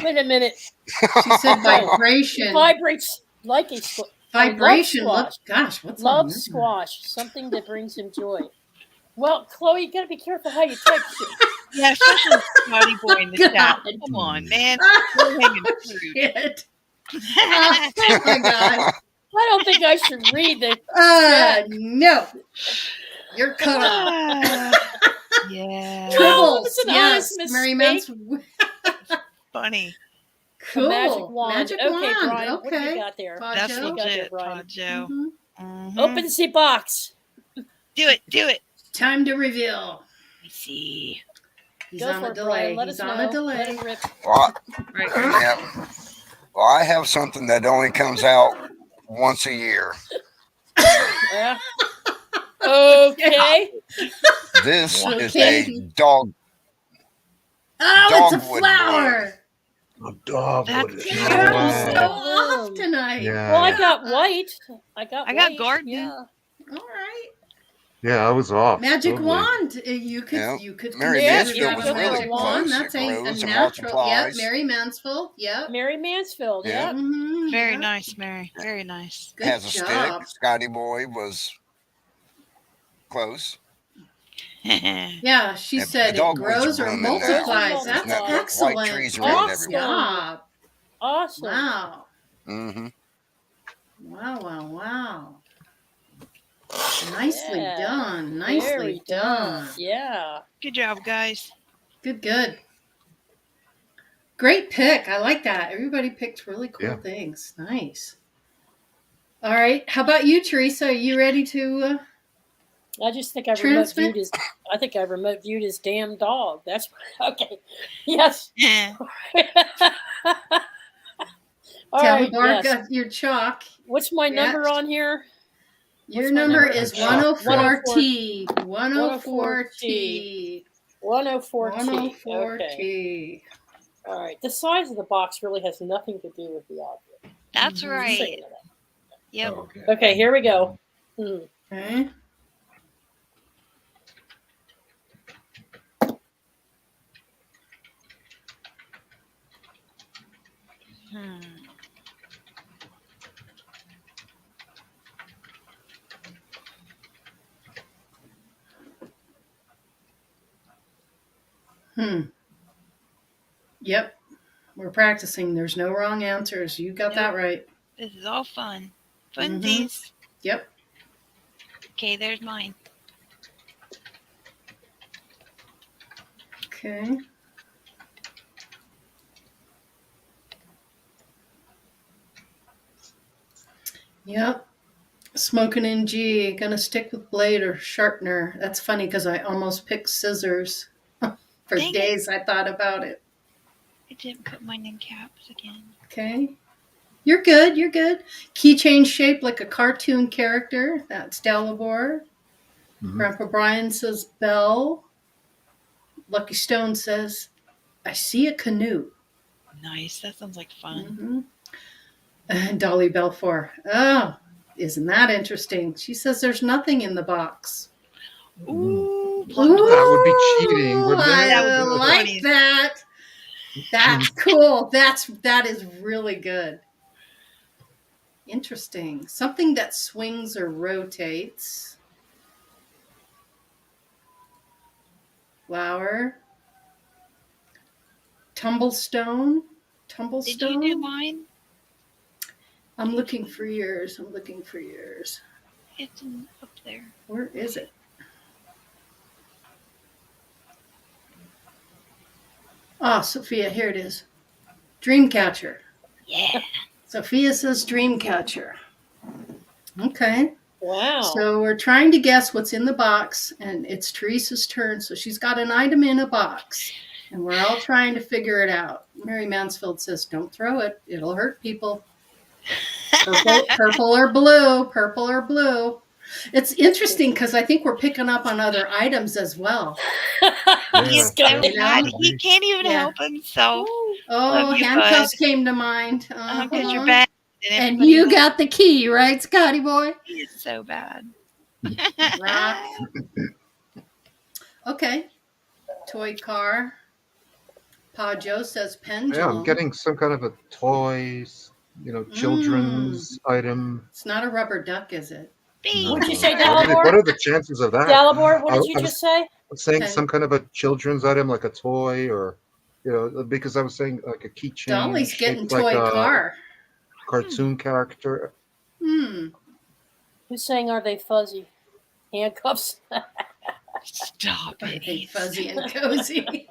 Wait a minute.
She said vibration.
It vibrates like a squash.
Vibration.
Love squash.
Gosh, what's
Love
on that?
squash. Something that brings him joy. Well, Chloe, you gotta be careful how you type shit.
Yeah, especially Scotty Boy in the chat. Come on, man. We're hanging fruit.
Shit. Oh my God.
I don't think I should read the
no. You're cut off.
Yeah.
Tribbles.
It's an
Yes.
honest
Mary
mistake.
Funny.
Cool.
Magic wand.
Magic
Okay,
wand.
Brian, what do
Okay.
you got there?
That's
Joe?
legit,
Brian.
Todd Joe.
Open the box.
Do it.
Time to reveal.
Let me see.
He's
Go
on
for
a
it,
delay.
Brian. Let
He's
us
on
know.
a delay.
Let it rip.
Well,
Right.
yeah. Well, I have something that only comes out once a year.
Okay.
This is
Okay.
a dog.
Oh, it's a
Dogwood
flower.
A dogwood.
That's
No
You're
way.
so off tonight.
Yeah.
Well, I got white. I got
garden.
Yeah.
All right.
Yeah, I was off.
Magic
totally.
wand. You could.
Yeah.
You could.
Mary
consider
Mansfield
that
was
a
really
magic wand.
close.
That's
It
a
grows and
natural. Yep.
multiplies.
Mary Mansfield. Yep.
Mary Mansfield.
Yeah.
Yeah.
Very
Yep.
nice, Mary. Very nice.
Good
Has a
job.
stick. Scotty Boy was close.
Yeah, she
And
said it
dogwoods
grows or
bloom in there.
multiplies.
There's
That's
not-
excellent.
white trees
Good
growing
everywhere.
job.
Awesome.
Wow.
Mm-hmm.
Wow. Nicely
Yeah.
done.
Very
Nicely done.
Yeah.
Good job, guys.
Good. Great pick. I like that. Everybody picked really cool
Yeah.
things. Nice. All right. How about you, Teresa? Are you ready to
I just think I remote
transmit?
viewed his. I think I remote viewed his damn dog. That's okay. Yes. All right.
Telebar
Yes.
got your chalk.
What's my number on here?
Your number is
Chalk.
104T.
104T. 104T.
104T.
All right. The size of the box really has nothing to do with the object.
That's
Mhm.
right. Yep.
Okay.
Okay, here we go.
Okay. Yep. We're practicing. There's no wrong answers. You got that right.
This is all fun.
Mhm.
Funsies.
Yep.
Okay, there's mine.
Okay. Yep. Smoking in G. Gonna stick with blade or sharpener. That's funny because I almost picked scissors. For
Dang it.
days I thought about it.
I didn't put mine in caps again.
Okay. You're good. Keychain shaped like a cartoon character. That's Dalibor.
Mhm.
Grandpa Brian says bell. Lucky Stone says, I see a canoe.
Nice. That sounds like fun.
Mm-hmm. And Dolly Belfour. Oh, isn't that interesting? She says there's nothing in the box.
Ooh,
That would be cheating, wouldn't it?
I
That would be
like
funny.
that. That's cool. That is really good. Interesting. Something that swings or rotates. Flower. Tumblestone.
Did you do mine?
I'm looking for yours.
It's up there.
Where is it? Oh, Sophia, here it is. Dreamcatcher.
Yeah.
Sophia says Dreamcatcher. Okay.
Wow.
So we're trying to guess what's in the box, and it's Teresa's turn. So she's got an item in a box, and we're all trying to figure it out. Mary Mansfield says, don't throw it. It'll hurt people. Purple or blue. It's interesting because I think we're picking up on other items as well.
He's so
You know?
bad. He can't even
Yeah.
help himself.
Oh,
Love you,
handcuffs
bud.
came to mind.
Because you're bad.
And you got the key, right, Scotty boy?
He is so bad.
Rock. Okay. Toy car. Pa Joe says pendulum.
Yeah, I'm getting some kind of a toy, children's item.
It's not a rubber duck, is it?
What'd you say,
What
Dalibor?
are the chances of that?
Dalibor, what did you just say?
I'm saying
Okay.
some kind of a children's item, like a toy, or because I was saying like a keychain.
Dolly's getting
shaped
toy
like a
car.
cartoon character.
Who's saying are they fuzzy? Handcuffs?
Stop
I
it.
think fuzzy and cozy.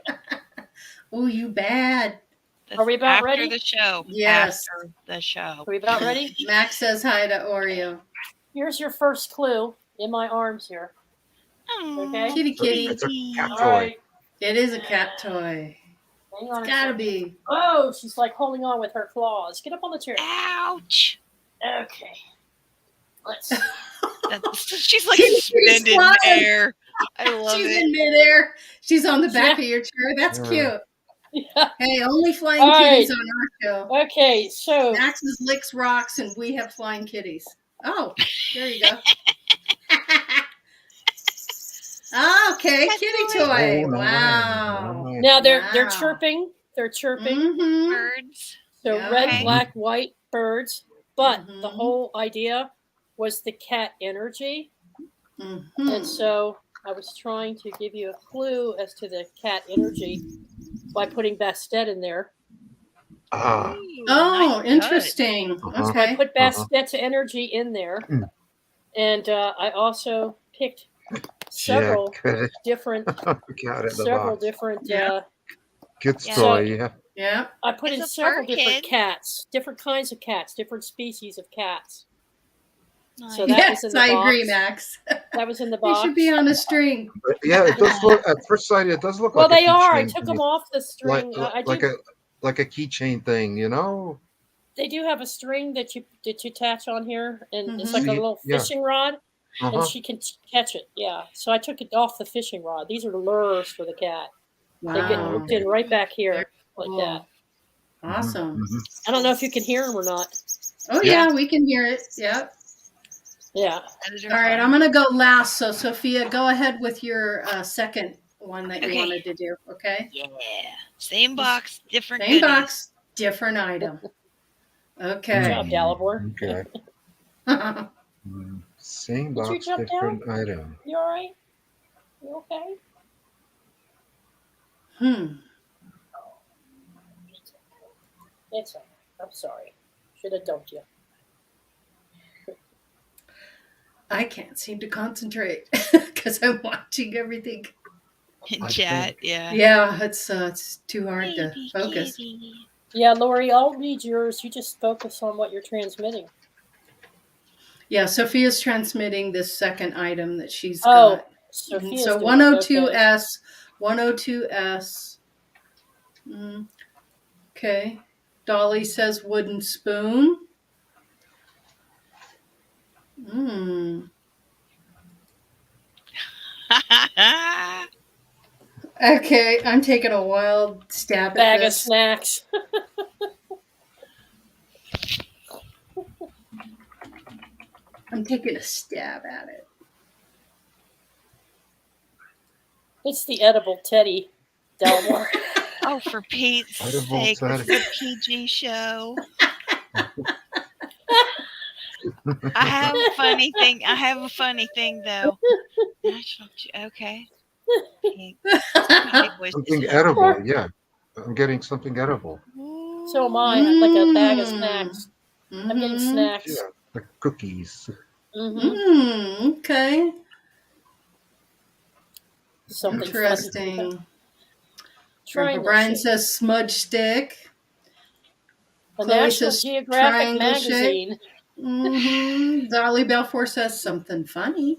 Oh, you bad.
Are we about
after
ready?
the show?
Yes.
After the show.
Are we about ready?
Max says hi to Oreo.
Here's your first clue in my arms here. Okay.
Kitty.
It's a cat
All
toy.
right.
It is a cat toy.
Hang on.
It's gotta be.
Oh, she's like holding on with her claws. Get up on the chair.
Ouch.
Okay. Let's.
She's like
Kitty's
suspended in
flying.
air. I love
She's
it.
in midair. She's on the back of your chair. That's
Yeah.
cute.
Yeah.
Hey, only flying
All
kitties
right.
on our show.
Okay, so
Max's licks rocks, and we have flying kitties. Oh, there you go. Okay,
Cat
kitty
toy.
toy.
Oh,
Wow.
nice.
now they're
Wow.
chirping. They're chirping.
Mm-hmm.
Birds.
So
Yeah.
red,
Okay.
black, white birds. But the
Mhm.
whole idea was the cat energy.
Mm-hmm.
And so I was trying to give you a clue as to the cat energy by putting Bastet in there.
Ah.
Ooh,
Oh,
nice
interesting.
Uh-huh.
So I
Okay.
put that's energy in there, and I also picked
Yeah,
several
good.
different
Got it in the box.
Yeah.
Good
Yeah.
story, yeah.
Yeah.
I put
It's
in
a
several
fur
different
kid.
cats, different kinds of cats, different species of cats.
Nice.
So that was
Yes,
in the
I
box.
agree, Max.
That was in the
They
box.
should be on a string.
But yeah, it does look at first sight. It does look
Well,
like a
they are. I
keychain
took
to me.
them off the string. I
Like
do.
a keychain thing, you know?
They do have a string that you attach on here, and it's
Mhm.
like a
See,
little
yeah.
fishing rod, and
Uh-huh.
she can catch it. Yeah. So I took it off the fishing rod. These are lures for the cat. They get
Wow.
hooked in right back here like
Cool.
that.
Awesome.
Mhm.
I don't know if you can hear them or not.
Oh
Yeah.
yeah, we can hear it. Yep.
Yeah.
Those are
All right,
fun.
I'm gonna go last. So Sophia, go ahead with your second one that you
Okay.
wanted to do. Okay.
Yeah. Same box, different
Same
goodies.
box, different item.
Good
Okay.
job, Dalibor.
Okay. Same
Did you
box,
jump
different item.
You all right? You okay? It's all right. I'm sorry. Should have dumped you.
I can't seem to concentrate because I'm watching everything.
In
I
chat,
think-
yeah.
Yeah, it's too hard to
Baby
focus.
kitty.
Yeah, Lori, I'll read yours. You just focus on what you're transmitting.
Yeah, Sophia's transmitting this second item that she's
Oh,
got.
Sophia's
So
doing it. Okay.
102S, 102S. Okay. Dolly says wooden spoon. Okay, I'm taking a wild stab
Bag
at
of
this.
snacks.
I'm taking a stab at it.
It's the edible teddy, Dalmore.
Oh, for Pete's
Edible
sake, this is
teddy.
a PG show. I have a funny thing. Though. Okay. Pink. Big boy
Something
says,
edible, yeah. I'm getting something edible.
So am I, like a bag of snacks. I'm getting snacks.
Yeah, like cookies.
Okay.
Something
Interesting.
fun. Trying
Brian
to
says smudge stick.
the
Chloe
National
says
Geographic
triangle
magazine.
Dolly Balfour says something funny.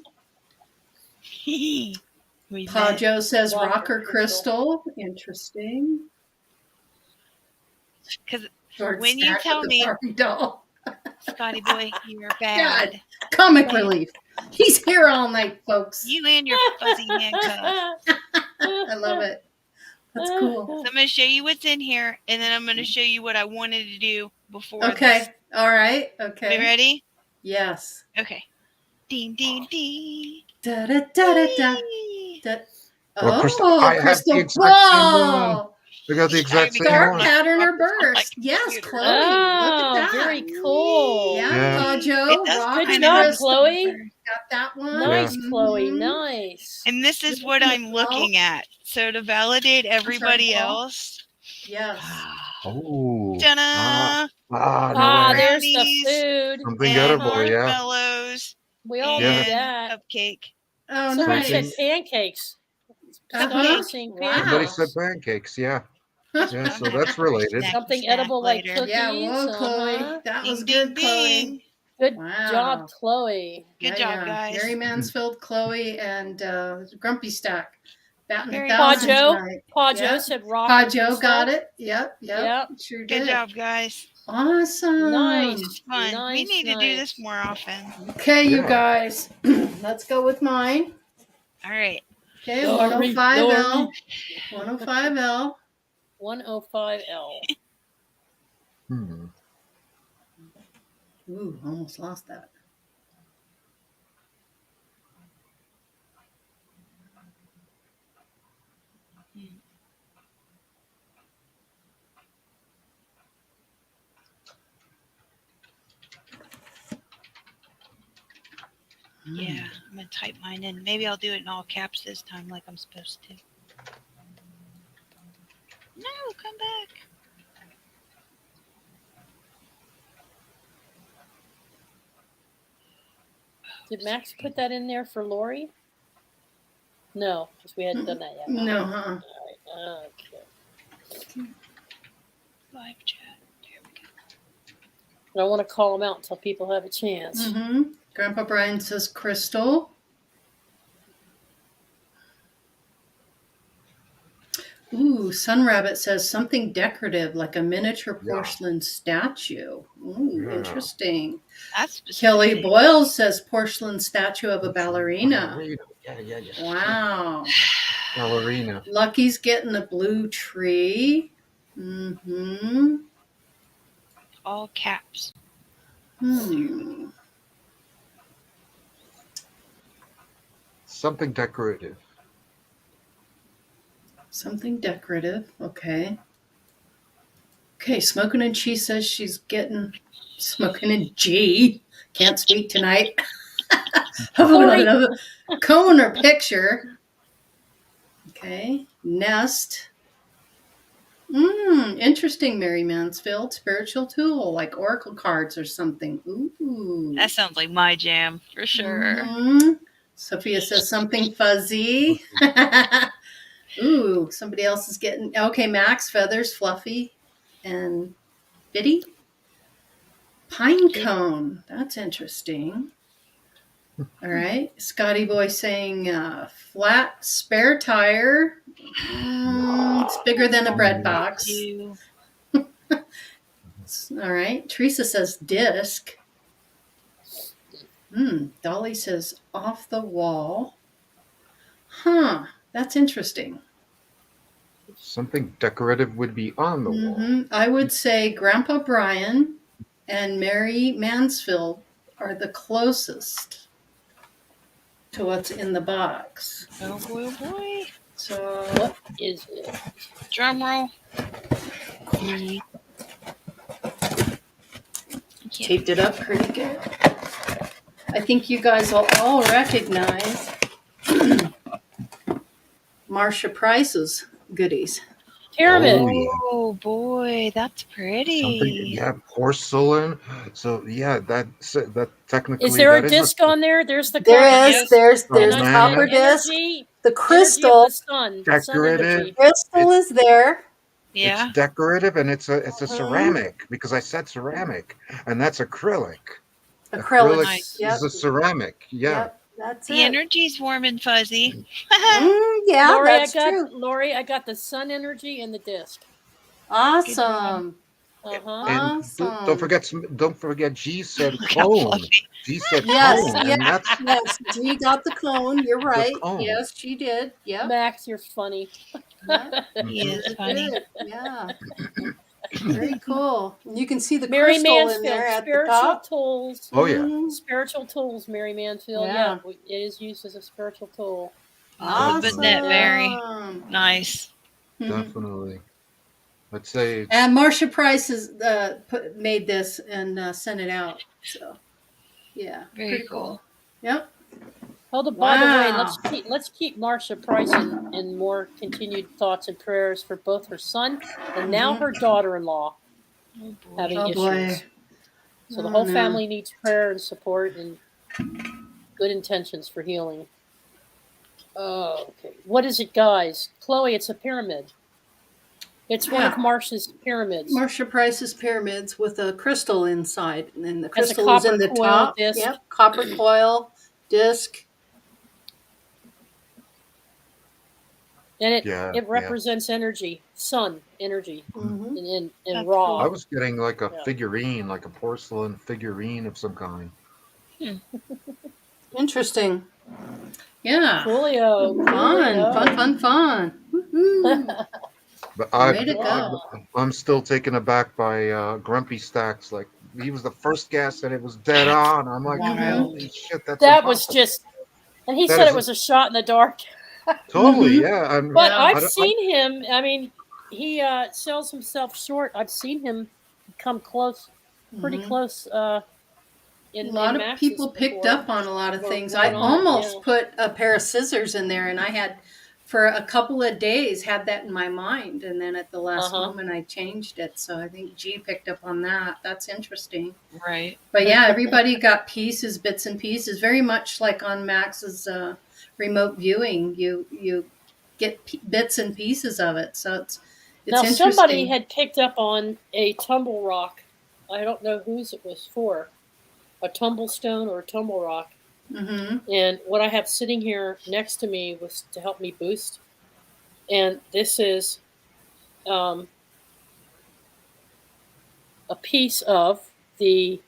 Pajo says rocker crystal. Interesting.
Because
Short
when you
stack
tell
with the
me,
Barbie doll.
Scotty boy, you're bad.
God, comic relief. He's here all night, folks.
You and your fuzzy handcuff.
I love it. That's cool.
So I'm going to show you what's in here, and then I'm going to show you what I wanted to do before
Okay.
this.
All right. Okay.
We ready?
Yes.
Okay. Ding, ding, ding.
Da da da da da. da.
Oh,
Oh, crystal
the exact same one.
ball.
We got the exact same
Star
one.
pattern or burst. Yes, Chloe. Look at that.
Very cool.
Yeah, Pajo.
Good job, Chloe.
Got that one.
Nice,
Yeah.
Chloe. Nice.
And this is what I'm looking at. So to validate everybody else.
Yes.
Oh.
Ta-da!
No way.
There's the food.
Something edible, yeah.
Marshmallows.
We all
and
need that.
Cupcake.
Oh,
Somebody
nice.
said pancakes.
Uh-huh.
Wow.
Somebody said pancakes, yeah. Yeah, so that's related.
Something edible like cookies.
Yeah, whoa, Chloe. That was good, Chloe.
Good
Wow.
job, Chloe.
Good job, guys.
Mary Mansfield, Chloe, and Grumpy Stack. Batting
Very
1,000
Pajo.
tonight.
Pajo said rock.
Pajo got it. Yep. Sure did.
Good job, guys.
Awesome.
Nice.
Fun.
Nice,
We need to do
nice.
this more often.
Okay, you
Yeah.
guys. Let's go with mine.
All right.
Okay,
Lori,
105L. 105L.
105L.
Ooh, almost lost that.
Yeah, I'm going to type mine in. Maybe I'll do it in all caps this time like I'm supposed to. No, come back.
Did Max put that in there for Lori? No, because we hadn't done that yet.
No,
All right. Okay.
Live chat. Here we go.
I don't want to call them out until people have a chance.
Mm-hmm. Grandpa Brian says crystal. Ooh, Sun Rabbit says something decorative like a miniature porcelain statue. Ooh, interesting.
That's
Kelly
specific.
Boyle says porcelain statue of a ballerina.
Yeah.
Wow.
Ballerina.
Lucky's getting a blue tree. Mm-hmm.
All caps.
Something decorative.
Something decorative. Okay. Okay, Smoking and Cheese says she's getting Smoking and G. Can't speak tonight. Another cone or picture. Okay. Nest. Interesting, Mary Mansfield. Spiritual tool, like oracle cards or something. Ooh.
That sounds like my jam for sure.
Sophia says something fuzzy. Ooh, somebody else is getting. Okay, Max, feathers, fluffy, and bitty. Pine cone. That's interesting. All right. Scotty Boy saying flat spare tire. It's bigger than a bread box. All right. Teresa says disc. Dolly says off the wall. Huh. That's interesting.
Something decorative would be on the wall.
I would say Grandpa Brian and Mary Mansfield are the closest to what's in the box.
Oh boy, oh boy.
So
What is it?
Drum roll.
Taped it up pretty good. I think you guys will all recognize Marsha Price's goodies.
Pyramid.
Oh boy, that's pretty.
Something, porcelain. So that technically.
Is there a disc on there? There's the
There's
man.
copper disc.
Energy,
The crystal.
the sun.
Decorative.
Crystal is there.
Yeah.
It's decorative and it's a ceramic because I said ceramic and that's acrylic.
Acrylic.
Nice.
Is a ceramic. Yeah.
Yep. That's
The energy's warm and fuzzy.
Yeah,
Lori,
that's true.
Lori, I got the sun energy and the disc.
Awesome.
And
Awesome.
don't forget G said
Look how
cone.
fluffy.
G said
Yes,
cone. And that's
yes. G got the cone. You're right.
cone.
Yes, she did. Yep.
Max, you're funny.
He is funny.
Yeah. Very cool. You can see the
Mary
crystal in
Mansfield,
there at the
spiritual
top.
tools.
Oh yeah.
Spiritual tools, Mary Mansfield.
Yeah.
Yeah, it is used as a spiritual tool.
Awesome. Mary. Nice.
Definitely. Let's say
And Marsha Price has made this and sent it out. So, yeah,
Very
pretty
cool.
Yep.
By the way,
Wow.
let's keep Marsha Price in more continued thoughts and prayers for both her son and now her daughter-in-law
Oh boy.
having
Oh,
issues.
boy.
So the
Oh,
whole
no.
family needs prayer and support and good intentions for healing. Oh, okay. What is it, guys? Chloe, it's a pyramid. It's one of Marsha's pyramids.
Marsha Price's pyramids with a crystal inside, and then the
Has a
crystal is in
copper
the
coil
top.
disc.
Yep, copper coil disc.
And it
Yeah,
represents energy, sun energy,
Mm-hmm.
and
That's
raw.
I was getting like a
Yeah.
figurine, like a porcelain figurine of some kind.
Interesting. Yeah.
Coolio.
Fun. Woohoo.
But
Way to go.
I'm still taken aback by Grumpy Stacks. Like he was the first guest and it was dead on. I'm like,
Wow.
holy shit, that's
That was
impossible.
just, and he
That
said
is
it was a shot in the dark.
Totally,
Mhm.
yeah. And
But
Yeah.
I've seen him. I mean, he sells himself short. I've seen him come close, pretty
Mhm.
close. In
A lot
in
of
Max's
people picked
before.
up on a lot of
Or
things.
right
I
on,
almost
yeah.
put a pair of scissors in there, and I had for a couple of days had that in my mind, and then at the last
Uh-huh.
moment I changed it. So I think G picked up on that. That's interesting.
Right.
But yeah, everybody got pieces, bits and pieces, very much like on Max's remote viewing. You get bits and pieces of it, so it's
Now, somebody
interesting.
had picked up on a tumble rock. I don't know whose it was for, a tumble stone or a tumble rock.
Mm-hmm.
And what I have sitting here next to me was to help me boost. And this is a piece of the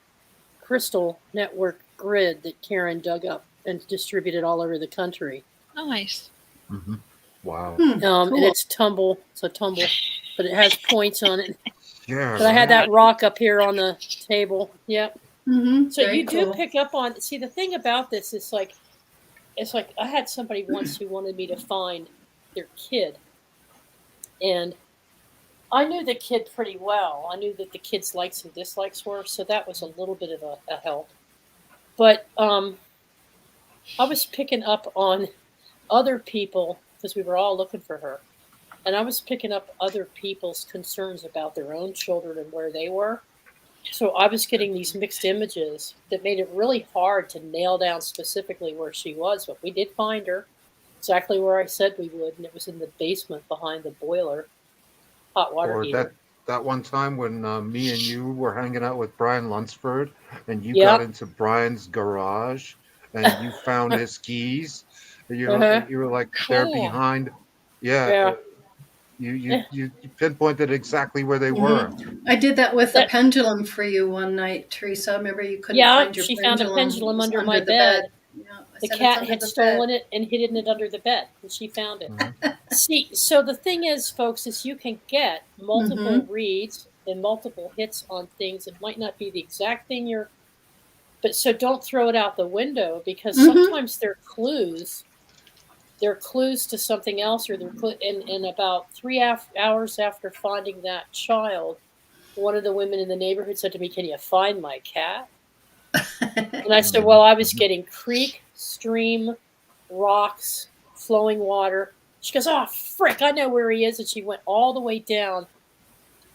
crystal network grid that Karen dug up and distributed all over the country.
Nice.
Mm-hmm. Wow.
Cool.
And it's a tumble, but it has points on it.
Yeah.
But I had that rock up here on the table. Yep.
Mm-hmm.
So
Very
you do
cool.
pick up on. See, the thing about this is like, it's like I had somebody once who wanted me to find their kid, and I knew the kid pretty well. I knew that the kid's likes and dislikes were, so that was a little bit of a help. But I was picking up on other people because we were all looking for her, and I was picking up other people's concerns about their own children and where they were. So I was getting these mixed images that made it really hard to nail down specifically where she was, but we did find her exactly where I said we would, and it was in the basement behind the boiler, hot water
Or
heater.
that one time when me and you were hanging out with Brian Lunsford, and you
Yep.
got into Brian's garage, and you found his keys. And you were like they're
Cool.
behind. Yeah.
Yeah.
You pinpointed exactly where they were.
I did that with
That-
a pendulum for you one night, Teresa. Remember you couldn't
Yeah,
find your
she
pendulum.
found a pendulum
It was
under my
the
bed.
Yeah, I
The
said, "It's
cat
under
had
the
stolen
bed."
it and hidden it under the bed, and she found it.
Mhm.
See, so the thing is, folks, is you can get multiple reads and multiple hits on things. It might not be the exact thing but so don't throw it out the window, because sometimes they're clues. They're clues to something else, or and about 3 hours after finding that child, one of the women in the neighborhood said to me, "Can you find my cat?" And I said, "Well, I was getting creek, stream, rocks, flowing water." She goes, "Oh, frick, I know where he is." And she went all the way down,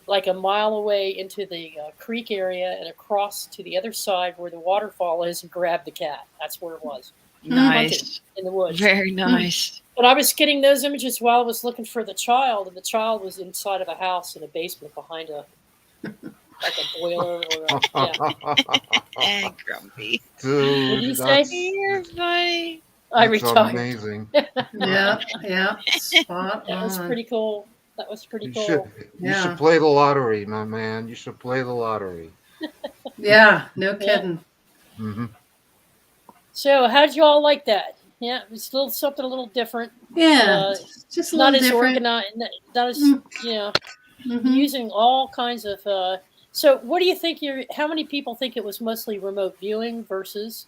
like a mile away into the creek area and across to the other side where the waterfall is, and grabbed the cat. That's where it was.
Nice.
In the woods.
Very nice.
But I was getting those images while I was looking for the child, and the child was inside of a house in a basement behind a boiler or
And grumpy.
Dude,
What did you
that's,
say?
You're funny.
I
that's
retired.
amazing.
Yeah, spot
That was
on.
pretty cool. That was pretty
You
cool.
should
Yeah.
play the lottery, my man. You should play the lottery.
Yeah, no kidding.
Mm-hmm.
So, how'd you all like that? Yeah, it's something a little different.
Yeah, just a
Not
little
as
different.
organized. Not as
Mhm.
using all kinds of. So, what do you think? How many people think it was mostly remote viewing versus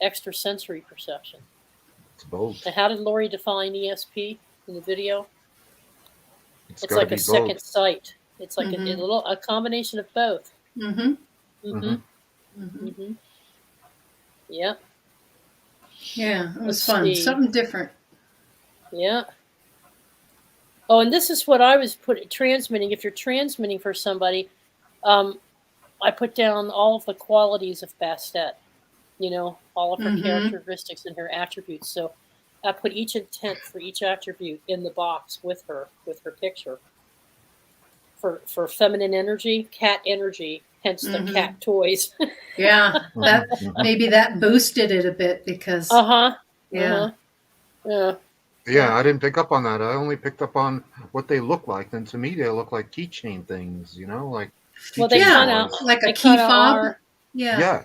extrasensory perception?
It's both.
And how did Lori define ESP in the video? It's
gotta
like
be
a second
both.
sight. It's like a combination of both.
Mm-hmm.
Yep.
Yeah, it was
Let's
fun.
see.
Something different.
Yeah. Oh, and this is what I was transmitting. If you're transmitting for somebody, I put down all of the qualities of Bastet. All of her characteristics and her attributes. So I put each intent for each attribute in the box with her picture. For feminine energy, cat energy, hence the cat toys.
Yeah, maybe that boosted it a bit because. Yeah.
Yeah, I didn't pick up on that. I only picked up on what they look like. And to me, they look like keychain things, like.
Well, they kind of
like a key fob.
Yeah.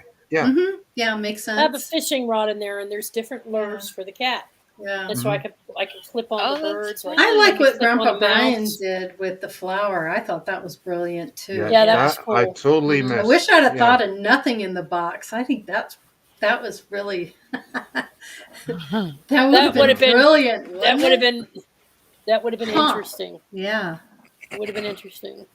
Yeah, makes sense.
I have a fishing rod in there, and there's different lures for the cat.
Yeah.
And so I could clip on the birds.
I like what Grandpa Brian did with the flower. I thought that was brilliant too.
Yeah, that was cool.
I totally missed.
I wish I'd have thought of nothing in the box. I think that was really that would have been brilliant.
That would have been interesting.
Yeah.
It would have been interesting.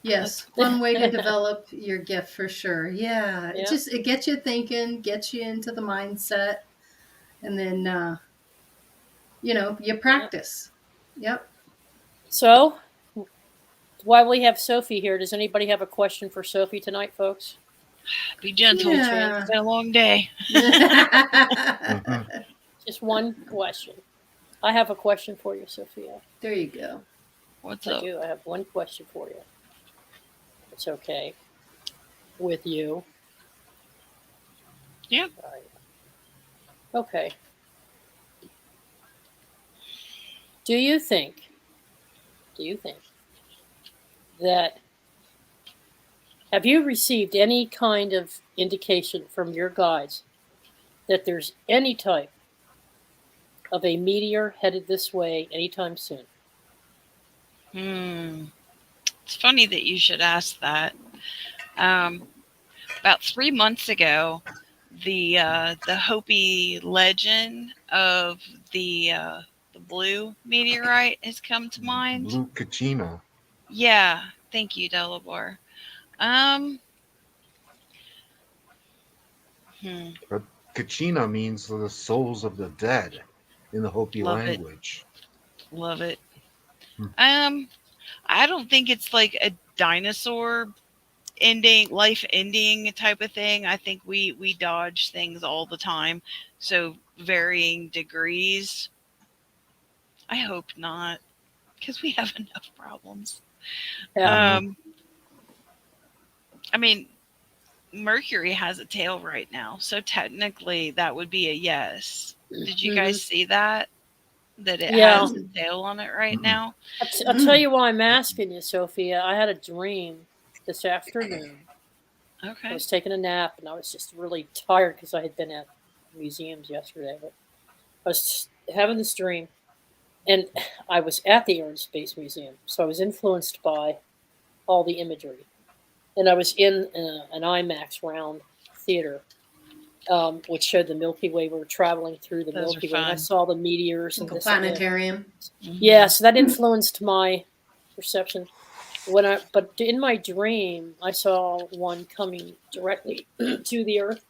Yes, one way to develop your gift for sure. Yeah, it gets you thinking, gets you into the mindset, and then You practice. Yep.
So, while we have Sophie here, does anybody have a question for Sophie tonight, folks?
Be gentle.
Yeah.
It's been a long day.
Just one question. I have a question for you, Sophia.
There you go.
What's
I
up?
do. I have one question for you. It's okay with you.
Yeah.
All right. Okay. Do you think that, have you received any kind of indication from your guides that there's any type of a meteor headed this way anytime soon?
It's funny that you should ask that. About 3 months ago, the Hopi legend of the blue meteorite has come to mind.
Blue Kachina.
Yeah, thank you, Delabor.
But Kachina means the souls of the dead in the Hopi
Love it.
language.
Love it.
Hmm.
I don't think it's like a dinosaur life ending type of thing. I think we dodge things all the time, so varying degrees. I hope not, because we have enough problems.
Yeah.
I mean, Mercury has a tail right now, so technically that would be a yes. Did you guys see that it has a tail on it right now?
I'll tell you why I'm asking you, Sophia. I had a dream this afternoon.
Okay.
I was taking a nap and I was just really tired because I had been at museums yesterday. But I was having this dream, and I was at the Air and Space Museum, so I was influenced by all the imagery. And I was in an IMAX round theater, which showed the Milky Way. We were traveling through the
Those
Milky
are
Way, and I
fun.
saw the meteors and
Like a
this and that.
planetarium.
Yeah, so that influenced my perception. But in my dream, I saw one coming directly to the Earth,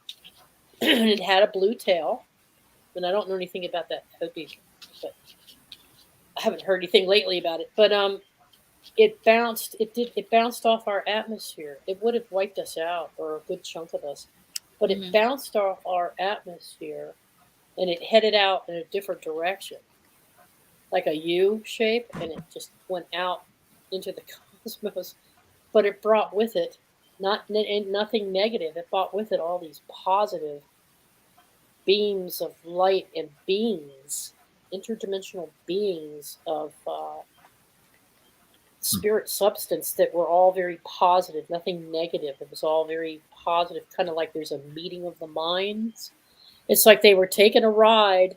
and it had a blue tail. And I don't know anything about that Hopi, but I haven't heard anything lately about it. But it bounced off our atmosphere. It would have wiped us out, or a good chunk of us. But it bounced off our atmosphere, and it headed out in a different direction, like a U shape, and it just went out into the cosmos. But it brought with it nothing negative. It brought with it all these positive beams of light and beings, interdimensional beings of spirit substance that were all very positive, nothing negative. It was all very positive, kind of like there's a meeting of the minds. It's like they were taking a ride,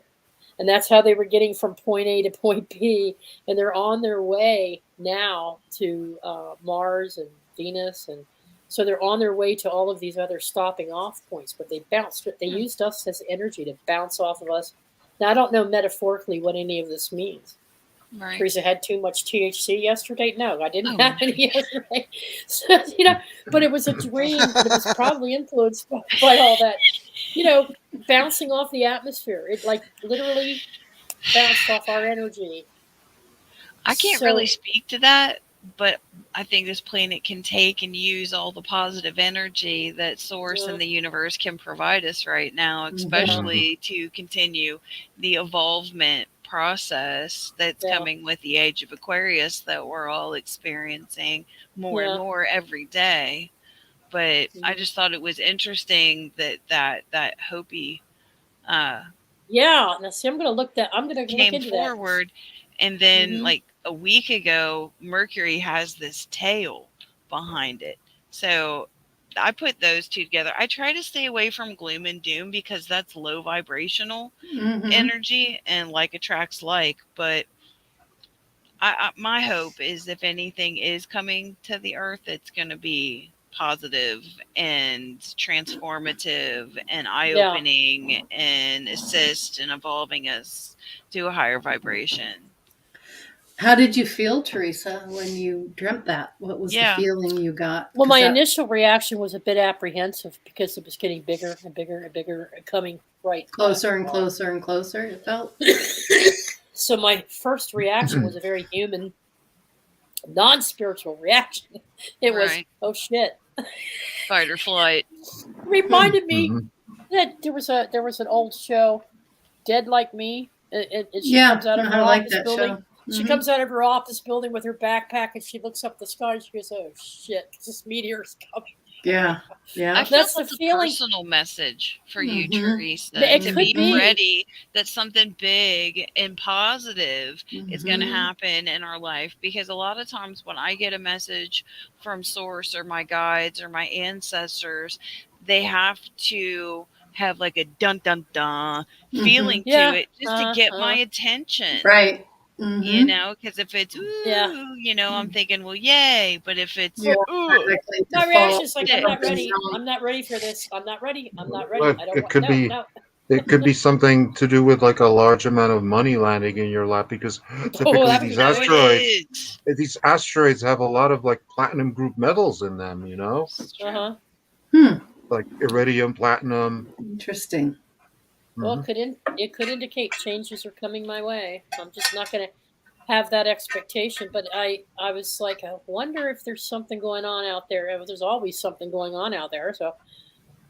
and that's how they were getting from point A to point B, and they're on their way now to Mars and Venus, and so they're on their way to all of these other stopping off points. But they used us as energy to bounce off of us. Now, I don't know metaphorically what any of this means.
Right.
Teresa had too much THC yesterday. No, I didn't have any yesterday. So, but it was a dream. But it was probably influenced by all that, bouncing off the atmosphere. It like literally bounced off our energy.
I can't really speak to that, but I think this planet can take and use all the positive energy that Source and the universe can provide us right now, especially to continue the evolvement process that's coming with the age of Aquarius that we're all experiencing more and more every day. But I just thought it was interesting that Hopi
now see, I'm gonna look
came
into
forward
that.
And then like a week ago, Mercury has this tail behind it. So I put those two together. I try to stay away from gloom and doom because that's low vibrational energy, and like attracts like. But my hope is if anything is coming to the earth, it's going to be positive and transformative and eye-opening and assist in evolving us to a higher vibration.
How did you feel, Teresa, when you dreamt that? What was the feeling you got?
Well, my initial reaction was a bit apprehensive because it was getting bigger and bigger and bigger, coming right
closer and closer and closer. It felt.
So my first reaction was a very human, non-spiritual reaction. It was,
Right.
oh shit.
Fight or flight.
Reminded me
Mhm.
that there was an old show, Dead Like Me, and she
Yeah,
comes out of her
I like
office
that
building.
show.
She
Mhm.
comes out of her office building with her backpack, and she looks up the sky. And she goes, "Oh shit, this meteor's coming."
Yeah,
I
yeah.
feel
That's the
that's a
feeling.
personal message for you,
Mhm.
Teresa,
It
to
could
be
be.
ready that something big and positive is going to
Mhm.
happen in our life. Because a lot of times when I get a message from source or my guides or my ancestors, they have to have like a dun dun dun feeling
Mhm.
to
Yeah.
it just to get my attention.
Right.
You
Mhm.
know, because if it's
Yeah.
ooh, you know, I'm thinking, well, yay. But if it's
You're
ooh,
likely
My
to fall
reaction is like,
into
I'm not
something
ready.
wrong.
I'm not ready for this. I'm not ready. I'm not ready.
Well,
I don't
it
want.
could
No,
be.
no.
It could be something to do with like a large amount of money landing in your lap because
Oh,
typically
that would
you
be
know
good.
these asteroids have a lot of like platinum group metals in them, you know,
It's
Uh
true.
huh.
Hmm.
like iridium, platinum.
Interesting.
Well,
Mhm.
it could indicate changes are coming my way. I'm just not going to have that expectation. But I was like, I wonder if there's something going on out there. There's always something going on out there. So,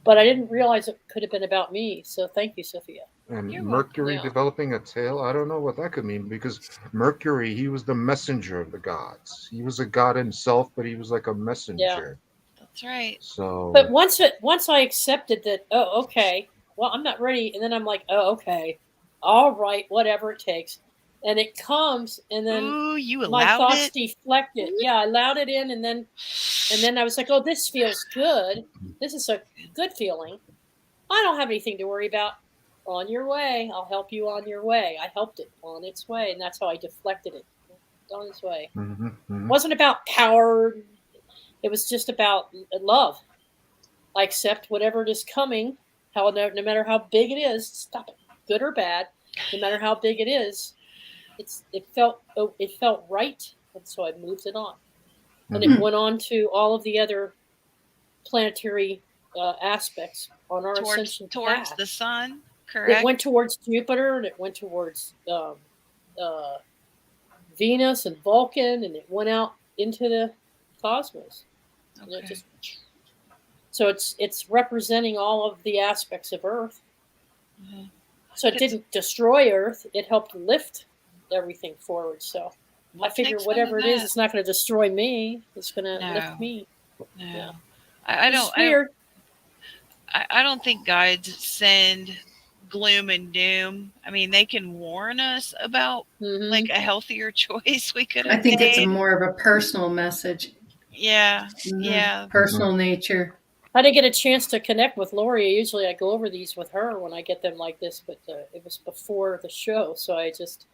but I didn't realize it could have been about me. So thank you, Sophia.
And
You're welcome.
Mercury
Yeah.
developing a tail. I don't know what that could mean because Mercury, he was the messenger of the gods. He was a god himself, but he was like a
Yeah.
messenger.
That's right.
But
So
once I accepted that, oh, okay, well, I'm not ready, and then I'm like, oh, okay, all right, whatever it takes, and it comes, and then
Ooh, you
my
allowed
thoughts
it?
deflected. Yeah, I allowed it in, and then I was like, oh, this feels good. This is a good feeling. I don't have anything to worry about. On your way, I'll help you on your way. I helped it on its way, and that's how I deflected it on its way.
mhm,
It wasn't about power. It was just about love. I accept whatever is coming, no matter how big it is. Stop it, good or bad. No matter how big it is, it felt right, and so I moved it on, and it
mhm.
went on to all of the other planetary aspects on our ascension
Towards
path.
the sun,
It
correct?
went towards Jupiter, and it went towards Venus and Vulcan, and it went out into the cosmos. And it
Okay.
just so it's representing all of the aspects of Earth.
Mhm.
So it didn't destroy Earth; it helped lift everything forward. So I
Let's
figure
make fun of
whatever it is,
that.
it's not going to destroy me. It's going to lift
No,
me.
no.
Yeah,
I
it's
don't.
just weird.
I don't think guides send gloom and doom. I mean, they can warn us about like
Hmm.
a healthier choice we could
I
have
think it's
made.
more of a personal message.
Yeah,
Mhm.
yeah.
Personal nature.
I didn't get a chance to connect with Lori. Usually, I go over these with her when I get them like this, but it was before the show, so I just